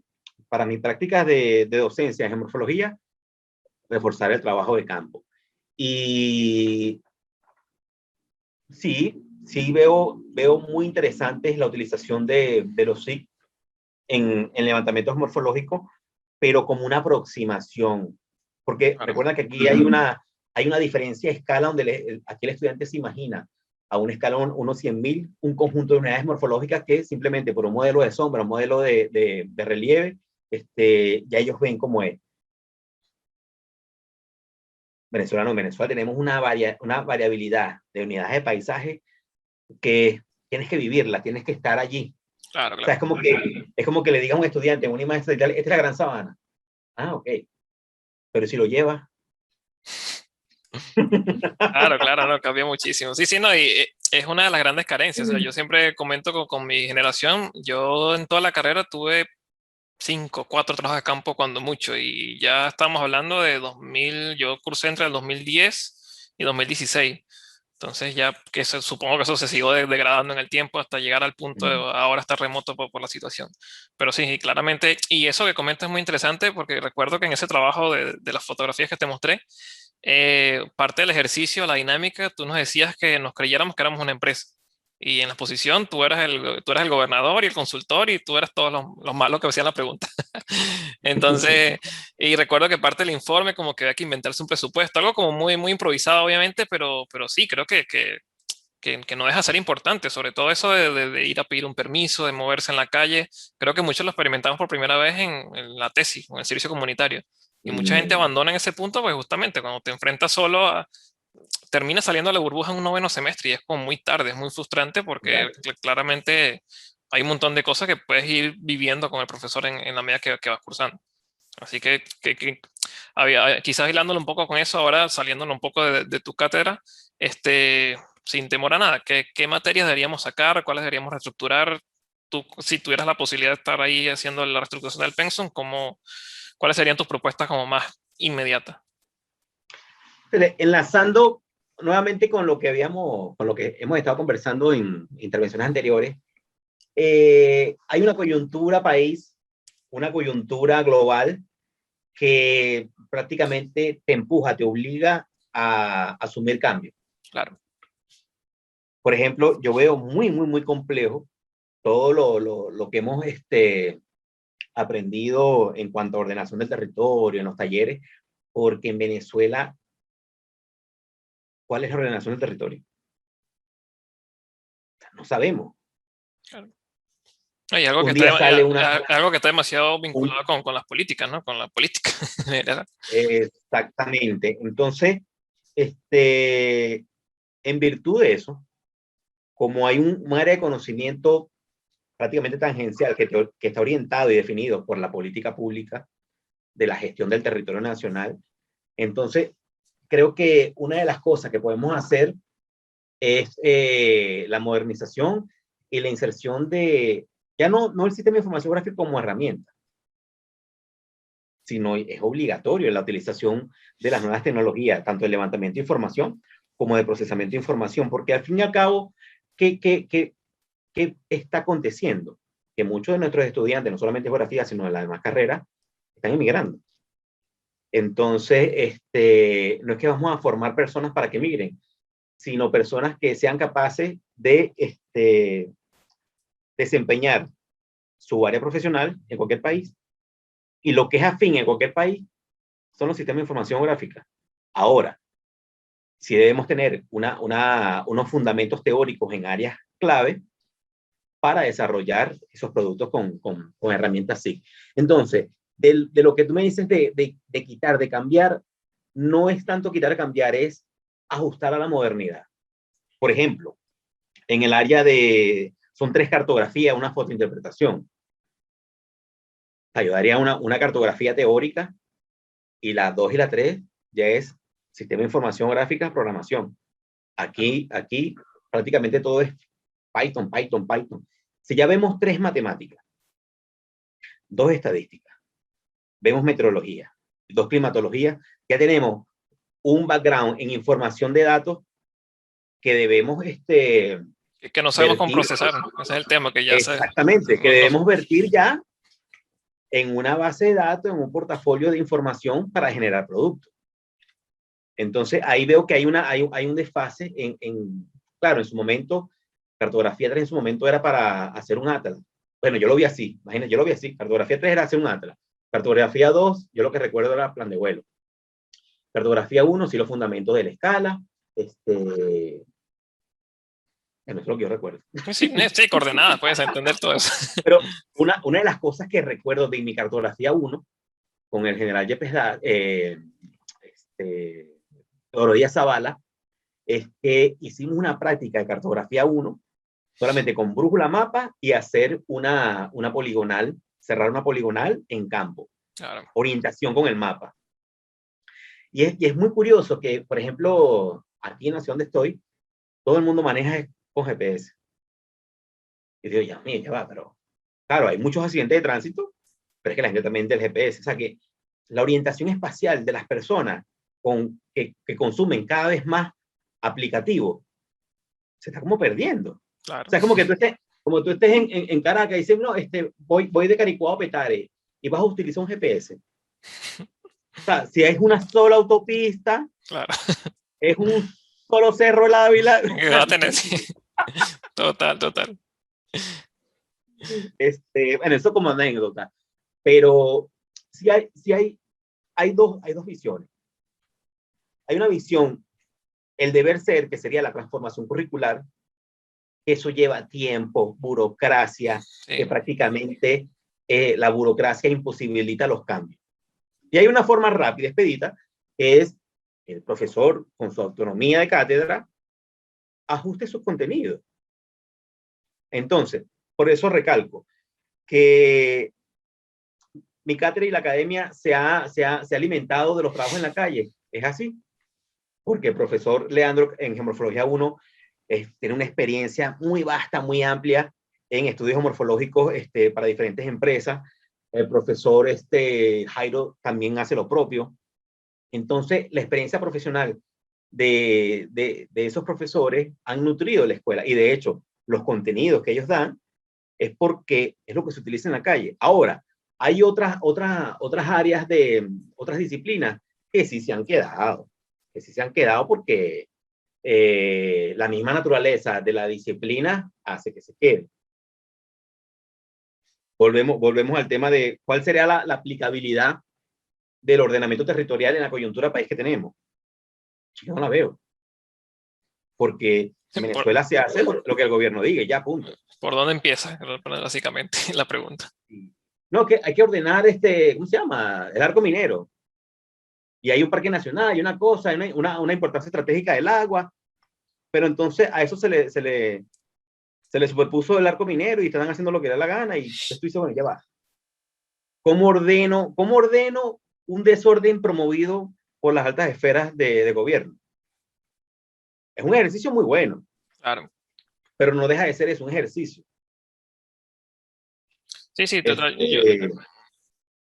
mis prácticas de docencia en morfología, reforzar el trabajo de campo. Y sí veo muy interesante la utilización de los SIC en levantamientos morfológicos, pero como una aproximación. Porque Claro. recuerda que aquí hay una diferencia de escala donde aquí el estudiante se imagina a una escala 1/100.000 un conjunto de unidades morfológicas que simplemente por un modelo de sombra, un modelo de relieve, ya ellos ven cómo es. En Venezuela tenemos una variabilidad de unidades de paisaje que tienes que vivirla, tienes que estar allí. Claro, O sea, claro. es como que le diga a un estudiante en una imagen satelital, esta es la Gran Sabana. Ah, ok. Pero si lo llevas. Claro, claro, no, cambia muchísimo. Sí, sí, no, y es una de las grandes carencias. O sea, yo siempre comento con mi generación, yo en toda la carrera tuve 5, 4 trabajos de campo cuando mucho, y ya estamos hablando de 2000, yo cursé entre el 2010 y 2016. Entonces ya que supongo que eso se siguió degradando en el tiempo hasta llegar al punto de ahora estar remoto por la situación. Pero sí, claramente, y eso que comentas es muy interesante porque recuerdo que en ese trabajo de las fotografías que te mostré, parte del ejercicio, la dinámica, tú nos decías que nos creyéramos que éramos una empresa. Y en la exposición tú eras el gobernador y el consultor y tú eras todos los malos que hacían la pregunta. Entonces, y recuerdo que parte del informe como que había que inventarse un presupuesto, algo como muy, muy improvisado obviamente, pero sí, creo que no deja de ser importante, sobre todo eso de ir a pedir un permiso, de moverse en la calle. Creo que muchos lo experimentamos por primera vez en la tesis, en el servicio comunitario. Y mucha gente abandona en ese punto, pues justamente cuando te enfrentas solo termina saliendo a la burbuja en un noveno semestre y es como muy tarde, es muy frustrante porque claramente hay un montón de cosas que puedes ir viviendo con el profesor en la medida que vas cursando. Así que quizás hilándolo un poco con eso, ahora saliéndolo un poco de tu cátedra, sin temor a nada, ¿qué materias deberíamos sacar? ¿Cuáles deberíamos reestructurar? Tú, si tuvieras la posibilidad de estar ahí haciendo la reestructuración del pensum, ¿cuáles serían tus propuestas como más inmediatas? Enlazando nuevamente con lo que hemos estado conversando en intervenciones anteriores, hay una coyuntura país, una coyuntura global que prácticamente te empuja, te obliga a asumir cambios. Claro. Por ejemplo, yo veo muy complejo todo lo que hemos aprendido en cuanto a ordenación del territorio, en los talleres, porque en Venezuela, ¿cuál es la ordenación del territorio? No sabemos. Claro. Hay algo Un día sale algo que está demasiado vinculado con las políticas, ¿no? Con la política. Exactamente. Entonces, en virtud de eso, como hay un área de conocimiento prácticamente tangencial que está orientado y definido por la política pública de la gestión del territorio nacional, entonces creo que una de las cosas que podemos hacer es la modernización y la inserción ya no el sistema de información gráfica como herramienta, sino es obligatorio la utilización de las nuevas tecnologías, tanto de levantamiento de información como de procesamiento de información, porque al fin y al cabo, ¿qué está aconteciendo? Que muchos de nuestros estudiantes, no solamente de geografía, sino de las demás carreras, están emigrando. Entonces, no es que vamos a formar personas para que migren, sino personas que sean capaces de desempeñar su área profesional en cualquier país Y lo que es afín en cualquier país son los sistemas de información gráfica. Ahora, si debemos tener unos fundamentos teóricos en áreas clave para desarrollar esos productos con herramientas SIG. Entonces, de lo que tú me dices de quitar, de cambiar, no es tanto quitar, cambiar, es ajustar a la modernidad. Por ejemplo, en el área son 3 cartografías, una fotointerpretación. Ayudaría una cartografía teórica, y la 2 y la 3 ya es sistema de información gráfica, programación. Aquí prácticamente todo es Python, Python, Python. Si ya vemos 3 matemáticas, 2 estadísticas, vemos meteorología, 2 climatología, ya tenemos un background en información de datos que debemos que no sabemos cómo procesar. Ese es el tema que ya exactamente, que debemos vertir ya en una base de datos, en un portafolio de información para generar productos. Entonces, ahí veo que hay un desfase claro, en su momento, cartografía 3 en su momento era para hacer un atlas. Bueno, yo lo vi así, imagínate, yo lo vi así. Cartografía 3 era hacer un atlas. Cartografía 2, yo lo que recuerdo era plan de vuelo. Cartografía 1, sí, los fundamentos de la escala. Bueno, eso es lo que yo recuerdo. Sí, coordenadas, puedes entender todo eso. Pero una de las cosas que recuerdo de mi cartografía 1, con el general Yepes Teodoro Díaz Zavala, es que hicimos una práctica de cartografía 1 solamente con brújula, mapa y hacer una poligonal, cerrar una poligonal en campo. Claro. Orientación con el mapa. Y es muy curioso que, por ejemplo, aquí en la ciudad donde estoy, todo el mundo maneja con GPS. Y digo, ya, mira, ya va, pero claro, hay muchos accidentes de tránsito, pero es que la gente también del GPS. O sea que la orientación espacial de las personas que consumen cada vez más aplicativos se está como perdiendo. Claro. O sea, es como que tú estés en Caracas y dices, no, voy de Caricuao a Petare y vas a utilizar un GPS. O sea, si es una sola autopista, claro. es un solo cerro el Ávila. Va a tener, sí. Total. Bueno, eso como anécdota. Pero sí hay dos visiones. Hay una visión, el deber ser, que sería la transformación curricular, que eso lleva tiempo, burocracia, sí, que prácticamente la burocracia imposibilita los cambios. Y hay una forma rápida, expedita, que es el profesor, con su autonomía de cátedra, ajuste sus contenidos. Entonces, por eso recalco que mi cátedra y la academia se ha alimentado de los trabajos en la calle. Es así. Porque el profesor Leandro en Geomorfología 1 tiene una experiencia muy vasta, muy amplia en estudios geomorfológicos para diferentes empresas. El profesor Jairo también hace lo propio. Entonces, la experiencia profesional de esos profesores han nutrido la escuela. Y de hecho, los contenidos que ellos dan es porque es lo que se utiliza en la calle. Ahora, hay otras áreas otras disciplinas que sí se han quedado. Porque la misma naturaleza de la disciplina hace que se quede. Volvemos al tema de cuál sería la aplicabilidad del ordenamiento territorial en la coyuntura país que tenemos. Yo no la veo. Porque en Venezuela se hace lo que el gobierno diga, ya, punto. ¿Por dónde empieza? Básicamente, la pregunta. No, que hay que ordenar ¿cómo se llama? El arco minero. Y hay un parque nacional, hay una cosa, hay una importancia estratégica del agua, pero entonces a eso se le superpuso el arco minero y están haciendo lo que da la gana y tú dices, bueno, ya va. ¿Cómo ordeno un desorden promovido por las altas esferas de gobierno? Es un ejercicio muy bueno. Claro. Pero no deja de ser eso, un ejercicio. Sí, total.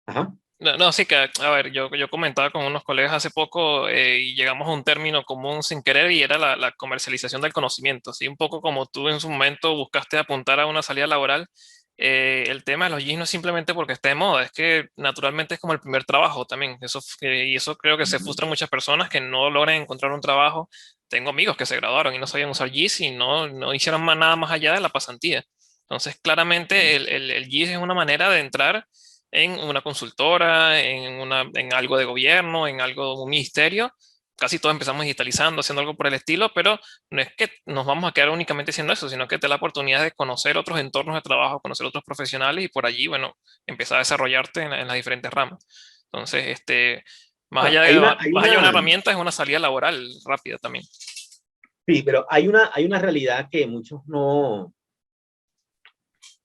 Ajá. No, sí que, a ver, yo comentaba con unos colegas hace poco y llegamos a un término común sin querer y era la comercialización del conocimiento, ¿sí? Un poco como tú en su momento buscaste apuntar a una salida laboral, el tema de los GIS no es simplemente porque esté de moda, es que naturalmente es como el primer trabajo también, y eso creo que se frustran muchas personas que no logran encontrar un trabajo. Tengo amigos que se graduaron y no sabían usar GIS y no hicieron nada más allá de la pasantía. Entonces, claramente el GIS es una manera de entrar en una consultora, en algo de gobierno, en algo de un ministerio. Casi todos empezamos digitalizando, haciendo algo por el estilo, pero no es que nos vamos a quedar únicamente haciendo eso, sino que te da la oportunidad de conocer otros entornos de trabajo, conocer otros profesionales y por allí, bueno, empezar a desarrollarte en las diferentes ramas. Entonces, más Bueno, allá hay una, más allá de una herramienta, es una salida laboral rápida también. sí, pero hay una realidad que muchos no,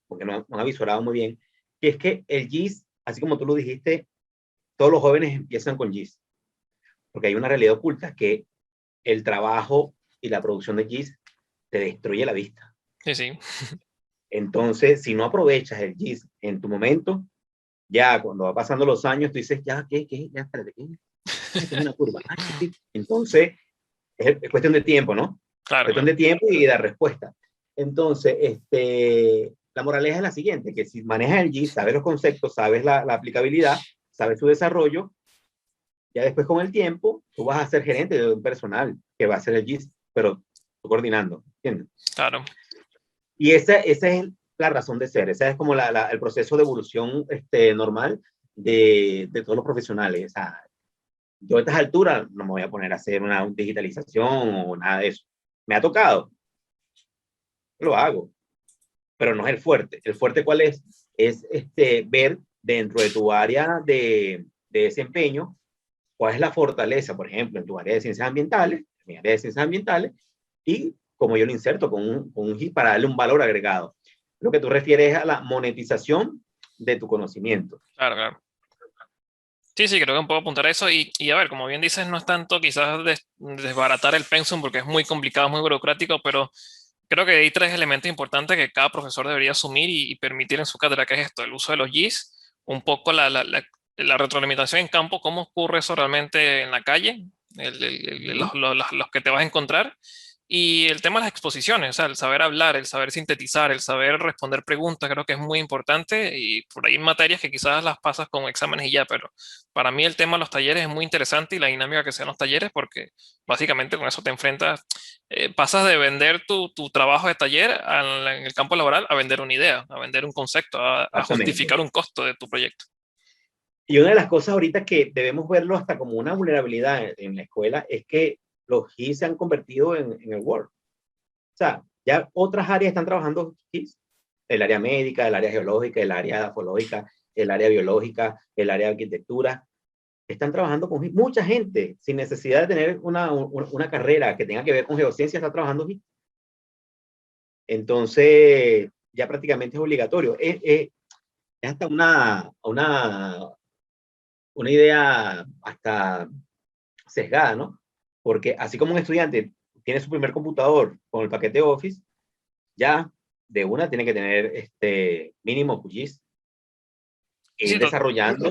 porque no han avisorado muy bien, que es que el GIS, así como tú lo dijiste, todos los jóvenes empiezan con GIS, porque hay una realidad oculta que el trabajo y la producción de GIS te destruye la vista. Sí, sí. Entonces, si no aprovechas el GIS en tu momento, ya cuando va pasando los años, tú dices, ya, ya, espérate, ¿qué? Esto es una curva. Ah, sí, sí. Entonces, es cuestión de tiempo, ¿no? Claro, Cuestión claro. de tiempo y dar respuesta. Entonces, la moraleja es la siguiente, que si manejas el GIS, sabes los conceptos, sabes la aplicabilidad, sabes su desarrollo, ya después con el tiempo, tú vas a ser gerente de un personal que va a hacer el GIS, pero tú coordinando, ¿entiendes? Claro. Y esa es la razón de ser, ese es como el proceso de evolución normal de todos los profesionales. O sea, yo a estas alturas no me voy a poner a hacer una digitalización o nada de eso. Me ha tocado, lo hago, pero no es el fuerte. ¿El fuerte cuál es? Es ver dentro de tu área de desempeño cuál es la fortaleza, por ejemplo, en tu área de ciencias ambientales, en mi área de ciencias ambientales, y como yo lo inserto con un hit para darle un valor agregado. Lo que tú refieres es a la monetización de tu conocimiento. Claro, claro. Sí, sí, creo que un poco apuntar a eso y a ver, como bien dices, no es tanto quizás desbaratar el pensum porque es muy complicado, muy burocrático, pero creo que hay tres elementos importantes que cada profesor debería asumir y permitir en su cátedra, que es esto, el uso de los GIS, un poco la retroalimentación en campo, cómo ocurre eso realmente en la calle, Uh-huh. los que te vas a encontrar, y el tema de las exposiciones, o sea, el saber hablar, el saber sintetizar, el saber responder preguntas, creo que es muy importante, y por ahí hay materias que quizás las pasas con exámenes y ya, pero para mí el tema de los talleres es muy interesante y la dinámica que sean los talleres, porque básicamente con eso te enfrentas, pasas de vender tu trabajo de taller en el campo laboral a vender una idea, a vender un concepto, a Exactamente. justificar un costo de tu proyecto. Y una de las cosas ahorita que debemos verlo hasta como una vulnerabilidad en la escuela es que los GIS se han convertido en el Word. O sea, ya otras áreas están trabajando GIS. El área médica, el área geológica, el área geológica, el área biológica, el área de arquitectura. Están trabajando con GIS. Mucha gente, sin necesidad de tener una carrera que tenga que ver con geociencia, está trabajando GIS. Entonces, ya prácticamente es obligatorio. Es hasta una idea hasta sesgada, ¿no? Porque así como un estudiante tiene su primer computador con el paquete Office, ya de una tiene que tener mínimo QGIS e Sí, ir desarrollando,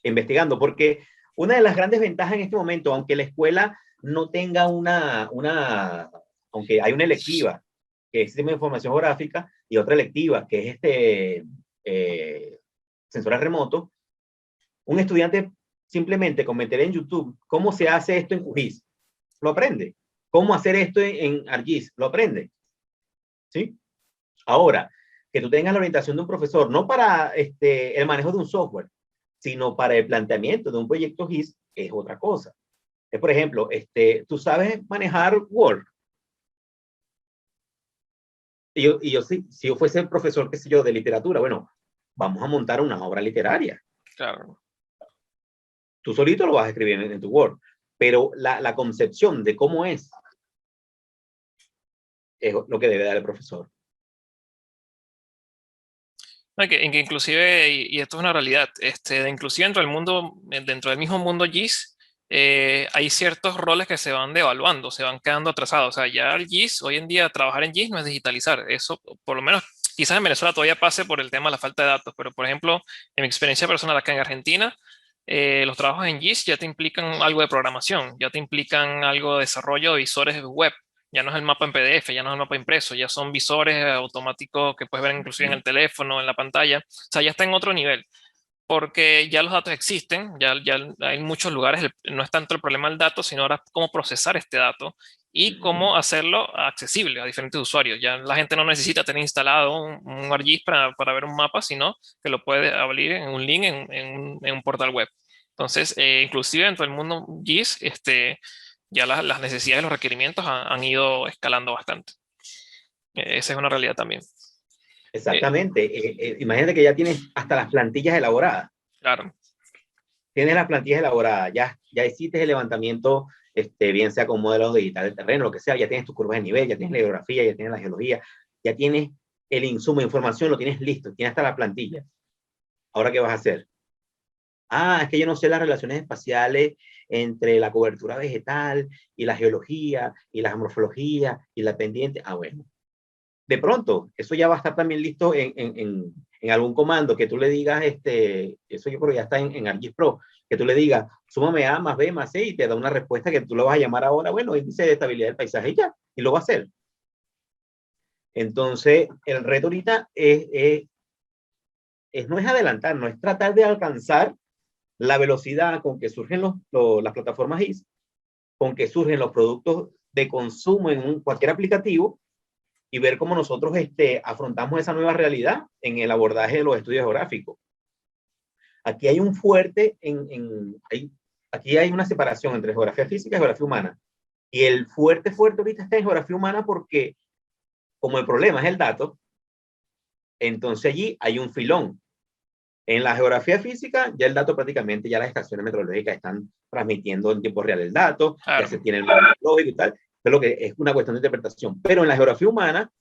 investigando, porque una de las grandes ventajas en este momento, aunque la escuela no tenga aunque hay una electiva, que es sistema de información geográfica, y otra electiva, que es sensores remotos, un estudiante simplemente con meter en YouTube cómo se hace esto en QGIS, lo aprende. Cómo hacer esto en ArcGIS, lo aprende. ¿Sí? Ahora, que tú tengas la orientación de un profesor, no para el manejo de un software, sino para el planteamiento de un proyecto GIS, es otra cosa. Es, por ejemplo, tú sabes manejar Word. Si yo fuese el profesor, qué sé yo, de literatura, bueno, vamos a montar una obra literaria. claro. Tú solito lo vas a escribir en tu Word, pero la concepción de cómo es lo que debe dar el profesor. No, en que inclusive, y esto es una realidad, inclusive dentro del mundo, dentro del mismo mundo GIS, hay ciertos roles que se van devaluando, se van quedando atrasados. O sea, ya el GIS, hoy en día trabajar en GIS no es digitalizar. Eso, por lo menos, quizás en Venezuela todavía pase por el tema de la falta de datos, pero por ejemplo, en mi experiencia personal acá en Argentina, los trabajos en GIS ya te implican algo de programación, ya te implican algo de desarrollo de visores web. Ya no es el mapa en PDF, ya no es el mapa impreso, ya son visores automáticos que puedes ver inclusive en el teléfono, en la pantalla. O sea, ya está en otro nivel. porque ya los datos existen, ya hay muchos lugares, no es tanto el problema del dato, sino ahora cómo procesar este dato y cómo hacerlo accesible a diferentes usuarios. Ya la gente no necesita tener instalado un ArcGIS para ver un mapa, sino que lo puede abrir en un link en un portal web. Entonces, inclusive dentro del mundo GIS, ya las necesidades y los requerimientos han ido escalando bastante. Esa es una realidad también. Exactamente. Imagínate que ya tienes hasta las plantillas elaboradas. Claro. Tienes las plantillas elaboradas, ya hiciste el levantamiento, bien sea con modelos digitales de terreno, lo que sea, ya tienes tus curvas de nivel, ya tienes la geografía, ya tienes la geología, ya tienes el insumo de información, lo tienes listo, tienes hasta la plantilla. ¿Ahora qué vas a hacer? Ah, es que yo no sé las relaciones espaciales entre la cobertura vegetal y la geología y la morfología y la pendiente. Ah, bueno. De pronto, eso ya va a estar también listo en algún comando que tú le digas, eso yo creo que ya está en ArcGIS Pro, que tú le digas, súmame A más B más C y te da una respuesta que tú lo vas a llamar ahora, bueno, índice de estabilidad del paisaje y ya, y lo va a hacer. Entonces, el reto ahorita no es adelantar, no es tratar de alcanzar la velocidad con que surgen las plataformas GIS, con que surgen los productos de consumo en cualquier aplicativo, y ver cómo nosotros afrontamos esa nueva realidad en el abordaje de los estudios geográficos. Aquí hay un fuerte, aquí hay una separación entre geografía física y geografía humana. Y el fuerte ahorita está en geografía humana porque, como el problema es el dato, entonces allí hay un filón. En la geografía física, ya el dato prácticamente, ya las estaciones meteorológicas están transmitiendo en tiempo real el dato, Claro. ya se tiene el mapa lógico y tal, pero que es una cuestión de interpretación. Pero en la geografía humana,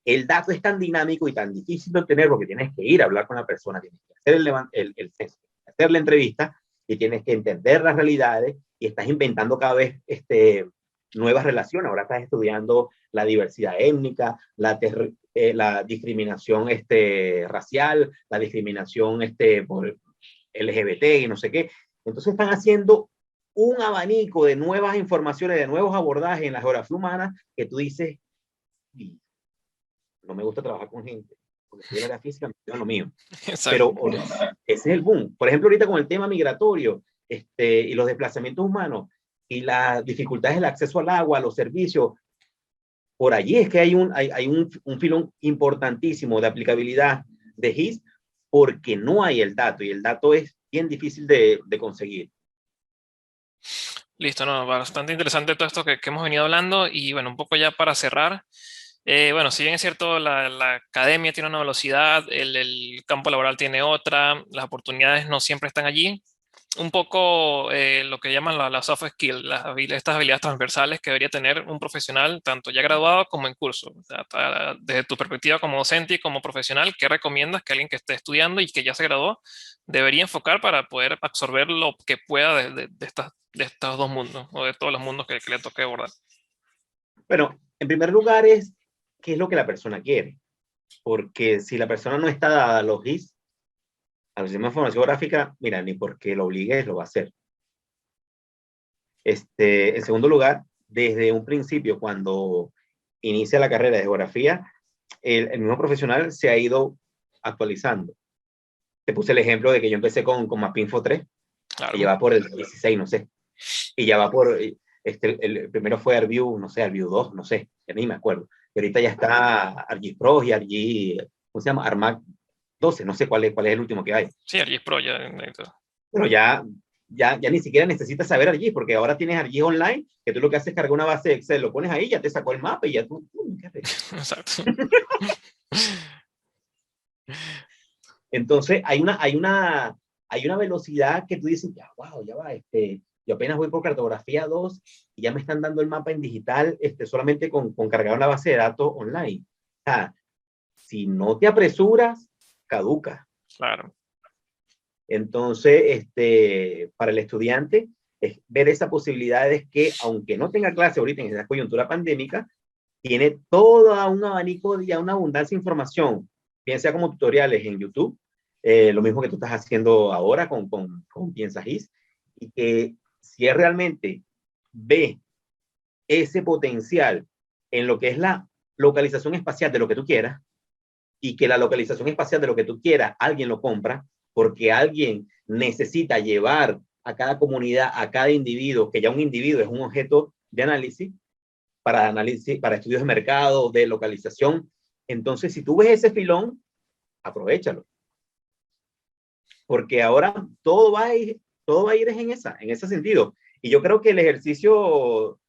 el dato es tan dinámico y tan difícil de obtener porque tienes que ir a hablar con la persona, tienes que hacer hacer la entrevista y tienes que entender las realidades y estás inventando cada vez nuevas relaciones. Ahora estás estudiando la diversidad étnica, la discriminación racial, la discriminación por LGBT y no sé qué. Entonces están haciendo un abanico de nuevas informaciones, de nuevos abordajes en la geografía humana que tú dices, no me gusta trabajar con gente, porque soy de la física, me quedo en lo mío. Exacto. Pero ese es el boom. Por ejemplo, ahorita con el tema migratorio y los desplazamientos humanos y las dificultades del acceso al agua, a los servicios, por allí es que hay un filón importantísimo de aplicabilidad de GIS porque no hay el dato y el dato es bien difícil de conseguir. Listo, no, bastante interesante todo esto que hemos venido hablando y bueno, un poco ya para cerrar. Bueno, si bien es cierto, la academia tiene una velocidad, el campo laboral tiene otra, las oportunidades no siempre están allí. Un poco lo que llaman la soft skill, estas habilidades transversales que debería tener un profesional, tanto ya graduado como en curso. O sea, desde tu perspectiva como docente y como profesional, ¿qué recomiendas que alguien que esté estudiando y que ya se graduó debería enfocar para poder absorber lo que pueda de estos dos mundos o de todos los mundos que le toque abordar? Bueno, en primer lugar qué es lo que la persona quiere. Porque si la persona no está dada a los GIS, a los sistemas de información gráfica, mira, ni porque lo obligues lo va a hacer. En segundo lugar, desde un principio, cuando inicia la carrera de geografía, el mismo profesional se ha ido actualizando. Te puse el ejemplo de que yo empecé con Mapinfo 3, Claro. que ya va por el 16, no sé. Y ya va por, el primero fue ArcView, no sé, ArcView 2, no sé, ya ni me acuerdo. Y ahorita ya está ArcGIS Pro y ArcGIS, ¿cómo se llama? ArcMap 12, no sé cuál es el último que hay. Sí, ArcGIS Pro ya. Pero ya ni siquiera necesitas saber ArcGIS, porque ahora tienes ArcGIS Online, que tú lo que haces es cargar una base de Excel, lo pones ahí, ya te sacó el mapa y ya tú, Exacto. Entonces, hay una velocidad que tú dices, ya, wow, ya va, yo apenas voy por cartografía 2 y ya me están dando el mapa en digital, solamente con cargar una base de datos online. O sea, si no te apresuras, caduca. Claro. Entonces, para el estudiante, es ver esa posibilidad de que, aunque no tenga clase ahorita en esta coyuntura pandémica, tiene todo un abanico y una abundancia de información, bien sea como tutoriales en YouTube, lo mismo que tú estás haciendo ahora con PiensaGIS, y que si él realmente ve ese potencial en lo que es la localización espacial de lo que tú quieras, y que la localización espacial de lo que tú quieras alguien lo compra, porque alguien necesita llevar a cada comunidad, a cada individuo, que ya un individuo es un objeto de análisis, para estudios de mercado, de localización. Entonces, si tú ves ese filón, aprovéchalo. Porque ahora todo va a ir en ese sentido. Y yo creo que el ejercicio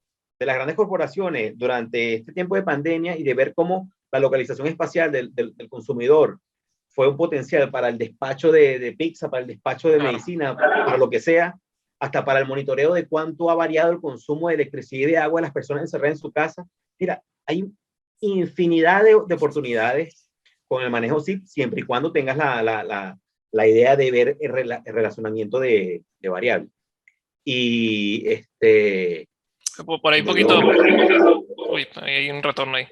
de las grandes corporaciones durante este tiempo de pandemia y de ver cómo la localización espacial del consumidor fue un potencial para el despacho de pizza, para el despacho de medicina, para lo que sea, hasta para el monitoreo de cuánto ha variado el consumo de electricidad y de agua de las personas encerradas en su casa. Mira, hay infinidad de oportunidades con el manejo SIP, siempre y cuando tengas la idea de ver el relacionamiento de variables. Y por ahí un poquito, uy, hay un retorno ahí.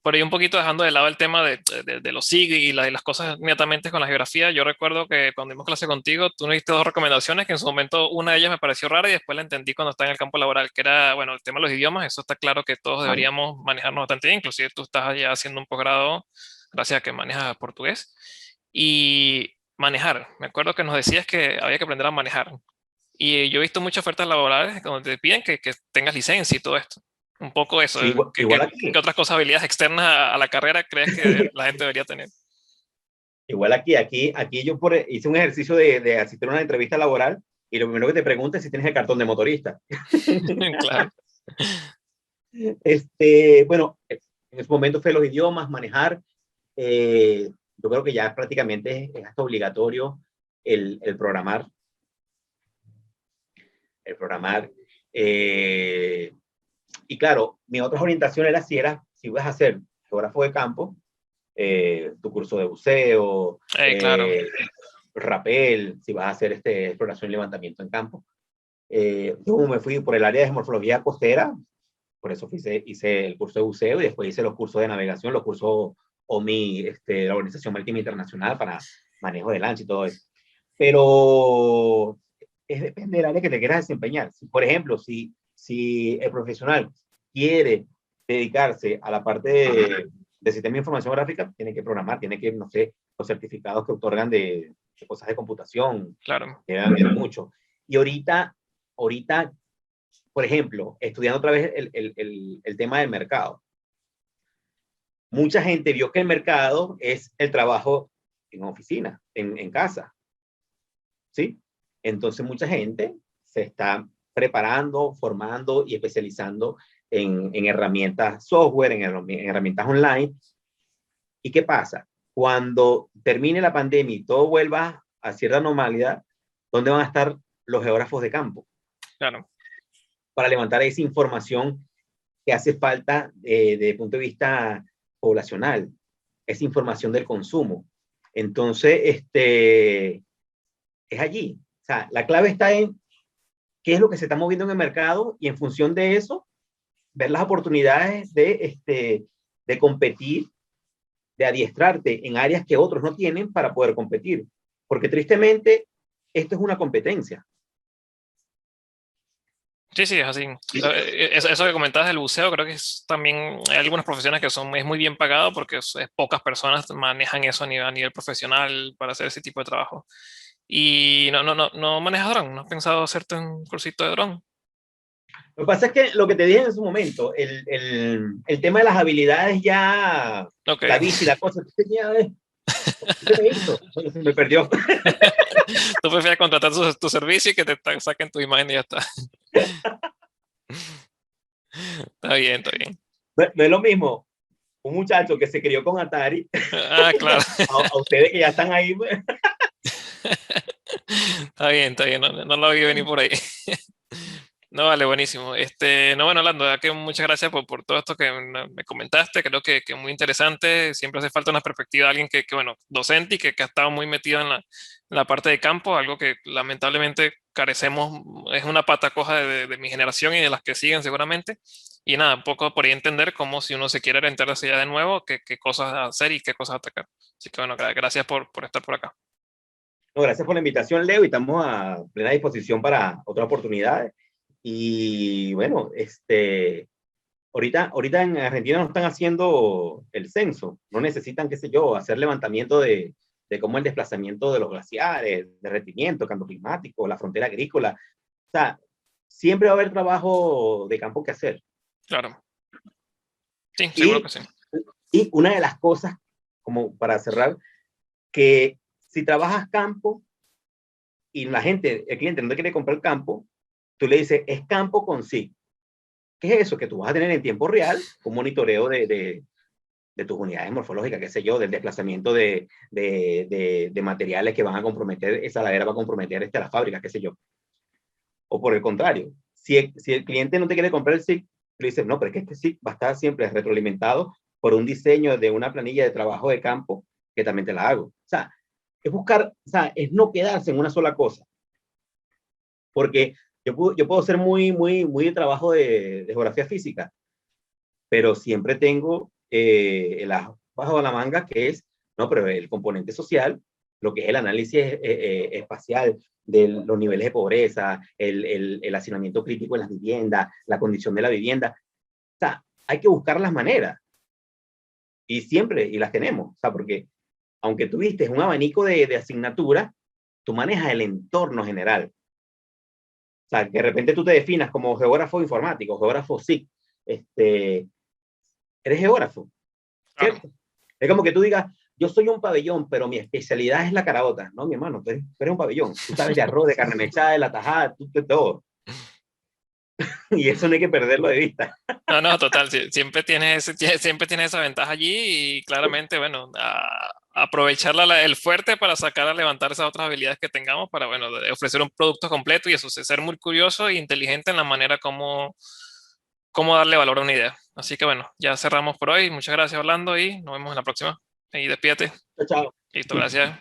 Por ahí un poquito dejando de lado el tema de los SIG y las cosas inmediatamente con la geografía. Yo recuerdo que cuando dimos clase contigo, tú nos diste dos recomendaciones que en su momento una de ellas me pareció rara y después la entendí cuando estaba en el campo laboral, que era, bueno, el tema de los idiomas. Eso está claro que todos deberíamos manejarnos bastante bien. Inclusive tú estás ya haciendo un posgrado gracias a que manejas portugués. Y manejar. Me acuerdo que nos decías que había que aprender a manejar. Y yo he visto muchas ofertas laborales donde te piden que tengas licencia y todo esto. Un poco eso. Sí, igual aquí. ¿Qué otras cosas, habilidades externas a la carrera crees que la gente debería tener? Igual aquí yo hice un ejercicio de asistir a una entrevista laboral y lo primero que te pregunta es si tienes el cartón de motorista. Claro. Bueno, en ese momento fue los idiomas, manejar. Yo creo que ya prácticamente es hasta obligatorio el programar. Y claro, mi otra orientación era si vas a hacer geógrafo de campo, tu curso de buceo, Claro. rappel, si vas a hacer exploración y levantamiento en campo. Yo me fui por el área de morfología costera, por eso hice el curso de buceo y después hice los cursos de navegación, los cursos OMI, la Organización Marítima Internacional para manejo de lancha y todo eso. Pero depende del área que te quieras desempeñar. Por ejemplo, si el profesional quiere dedicarse a la parte de sistema de información gráfica, tiene que programar, tiene que, no sé, los certificados que otorgan de cosas de computación, claro, deben haber mucho. Y ahorita, por ejemplo, estudiando otra vez el tema del mercado, mucha gente vio que el mercado es el trabajo en oficina, en casa, ¿sí? Entonces mucha gente se está preparando, formando y especializando en herramientas software, en herramientas online. ¿Y qué pasa? Cuando termine la pandemia y todo vuelva a cierta normalidad, ¿dónde van a estar los geógrafos de campo? Claro. Para levantar esa información que hace falta desde el punto de vista poblacional, esa información del consumo. Entonces, es allí. O sea, la clave está en qué es lo que se está moviendo en el mercado y en función de eso, ver las oportunidades de competir, de adiestrarte en áreas que otros no tienen para poder competir. Porque tristemente, esto es una competencia. Sí, sí, es así. Eso que comentabas del buceo, creo que también hay algunas profesiones que es muy bien pagado porque pocas personas manejan eso a nivel profesional para hacer ese tipo de trabajo. Y no manejas dron, ¿no has pensado hacerte un cursito de dron? Lo que pasa es que lo que te dije en su momento, el tema de las habilidades ya, Okay. la bici, la cosa, se me hizo, se me perdió. Tú prefieres contratar tu servicio y que te saquen tu imagen y ya está. Está bien, está bien. No es lo mismo un muchacho que se crió con Atari Claro. a ustedes que ya están ahí. Está bien, no lo vi venir por ahí. No, vale, buenísimo. No, bueno, Orlando, que muchas gracias por todo esto que me comentaste. Creo que es muy interesante. Siempre hace falta una perspectiva de alguien bueno, docente y que ha estado muy metido en la parte de campo, algo que lamentablemente carecemos, es una pata coja de mi generación y de las que siguen seguramente. Y nada, un poco por ahí entender cómo si uno se quiere orientar hacia allá de nuevo, qué cosas hacer y qué cosas atacar. Así que bueno, gracias por estar por acá. No, gracias por la invitación, Leo, y estamos a plena disposición para otras oportunidades. Y bueno, ahorita en Argentina no están haciendo el censo, no necesitan, qué sé yo, hacer levantamiento de de cómo el desplazamiento de los glaciares, derretimiento, cambio climático, la frontera agrícola. O sea, siempre va a haber trabajo de campo que hacer. Claro. Sí, seguro que sí. Y una de las cosas, como para cerrar, que si trabajas campo y la gente, el cliente no te quiere comprar campo, tú le dices, es campo con sí. ¿Qué es eso? Que tú vas a tener en tiempo real un monitoreo de tus unidades morfológicas, qué sé yo, del desplazamiento de materiales que van a comprometer, esa ladera va a comprometer la fábrica, qué sé yo. O por el contrario, si el cliente no te quiere comprar el SIG, tú le dices, no, pero es que este SIG va a estar siempre retroalimentado por un diseño de una planilla de trabajo de campo que también te la hago. O sea, es buscar, o sea, es no quedarse en una sola cosa. Porque yo puedo ser muy de trabajo de geografía física, pero siempre tengo bajo la manga que es, no, pero el componente social, lo que es el análisis espacial de los niveles de pobreza, el hacinamiento crítico en las viviendas, la condición de la vivienda. O sea, hay que buscar las maneras. Y siempre, y las tenemos. O sea, porque aunque tuviste un abanico de asignatura, tú manejas el entorno general. O sea, que de repente tú te definas como geógrafo informático, geógrafo SIC, eres geógrafo, ¿cierto? Claro. Es como que tú digas, yo soy un pabellón, pero mi especialidad es la caraota. No, mi hermano, tú eres un pabellón. Tú sabes de arroz, de carne mechada, de la tajada, tú de todo. Y eso no hay que perderlo de vista. No, total, siempre tienes esa ventaja allí y claramente, bueno, aprovechar el fuerte para sacar a levantar esas otras habilidades que tengamos para, bueno, ofrecer un producto completo y eso, ser muy curioso e inteligente en la manera como darle valor a una idea. Así que bueno, ya cerramos por hoy. Muchas gracias, Orlando, y nos vemos en la próxima. Y despídete. Chao. Listo, gracias.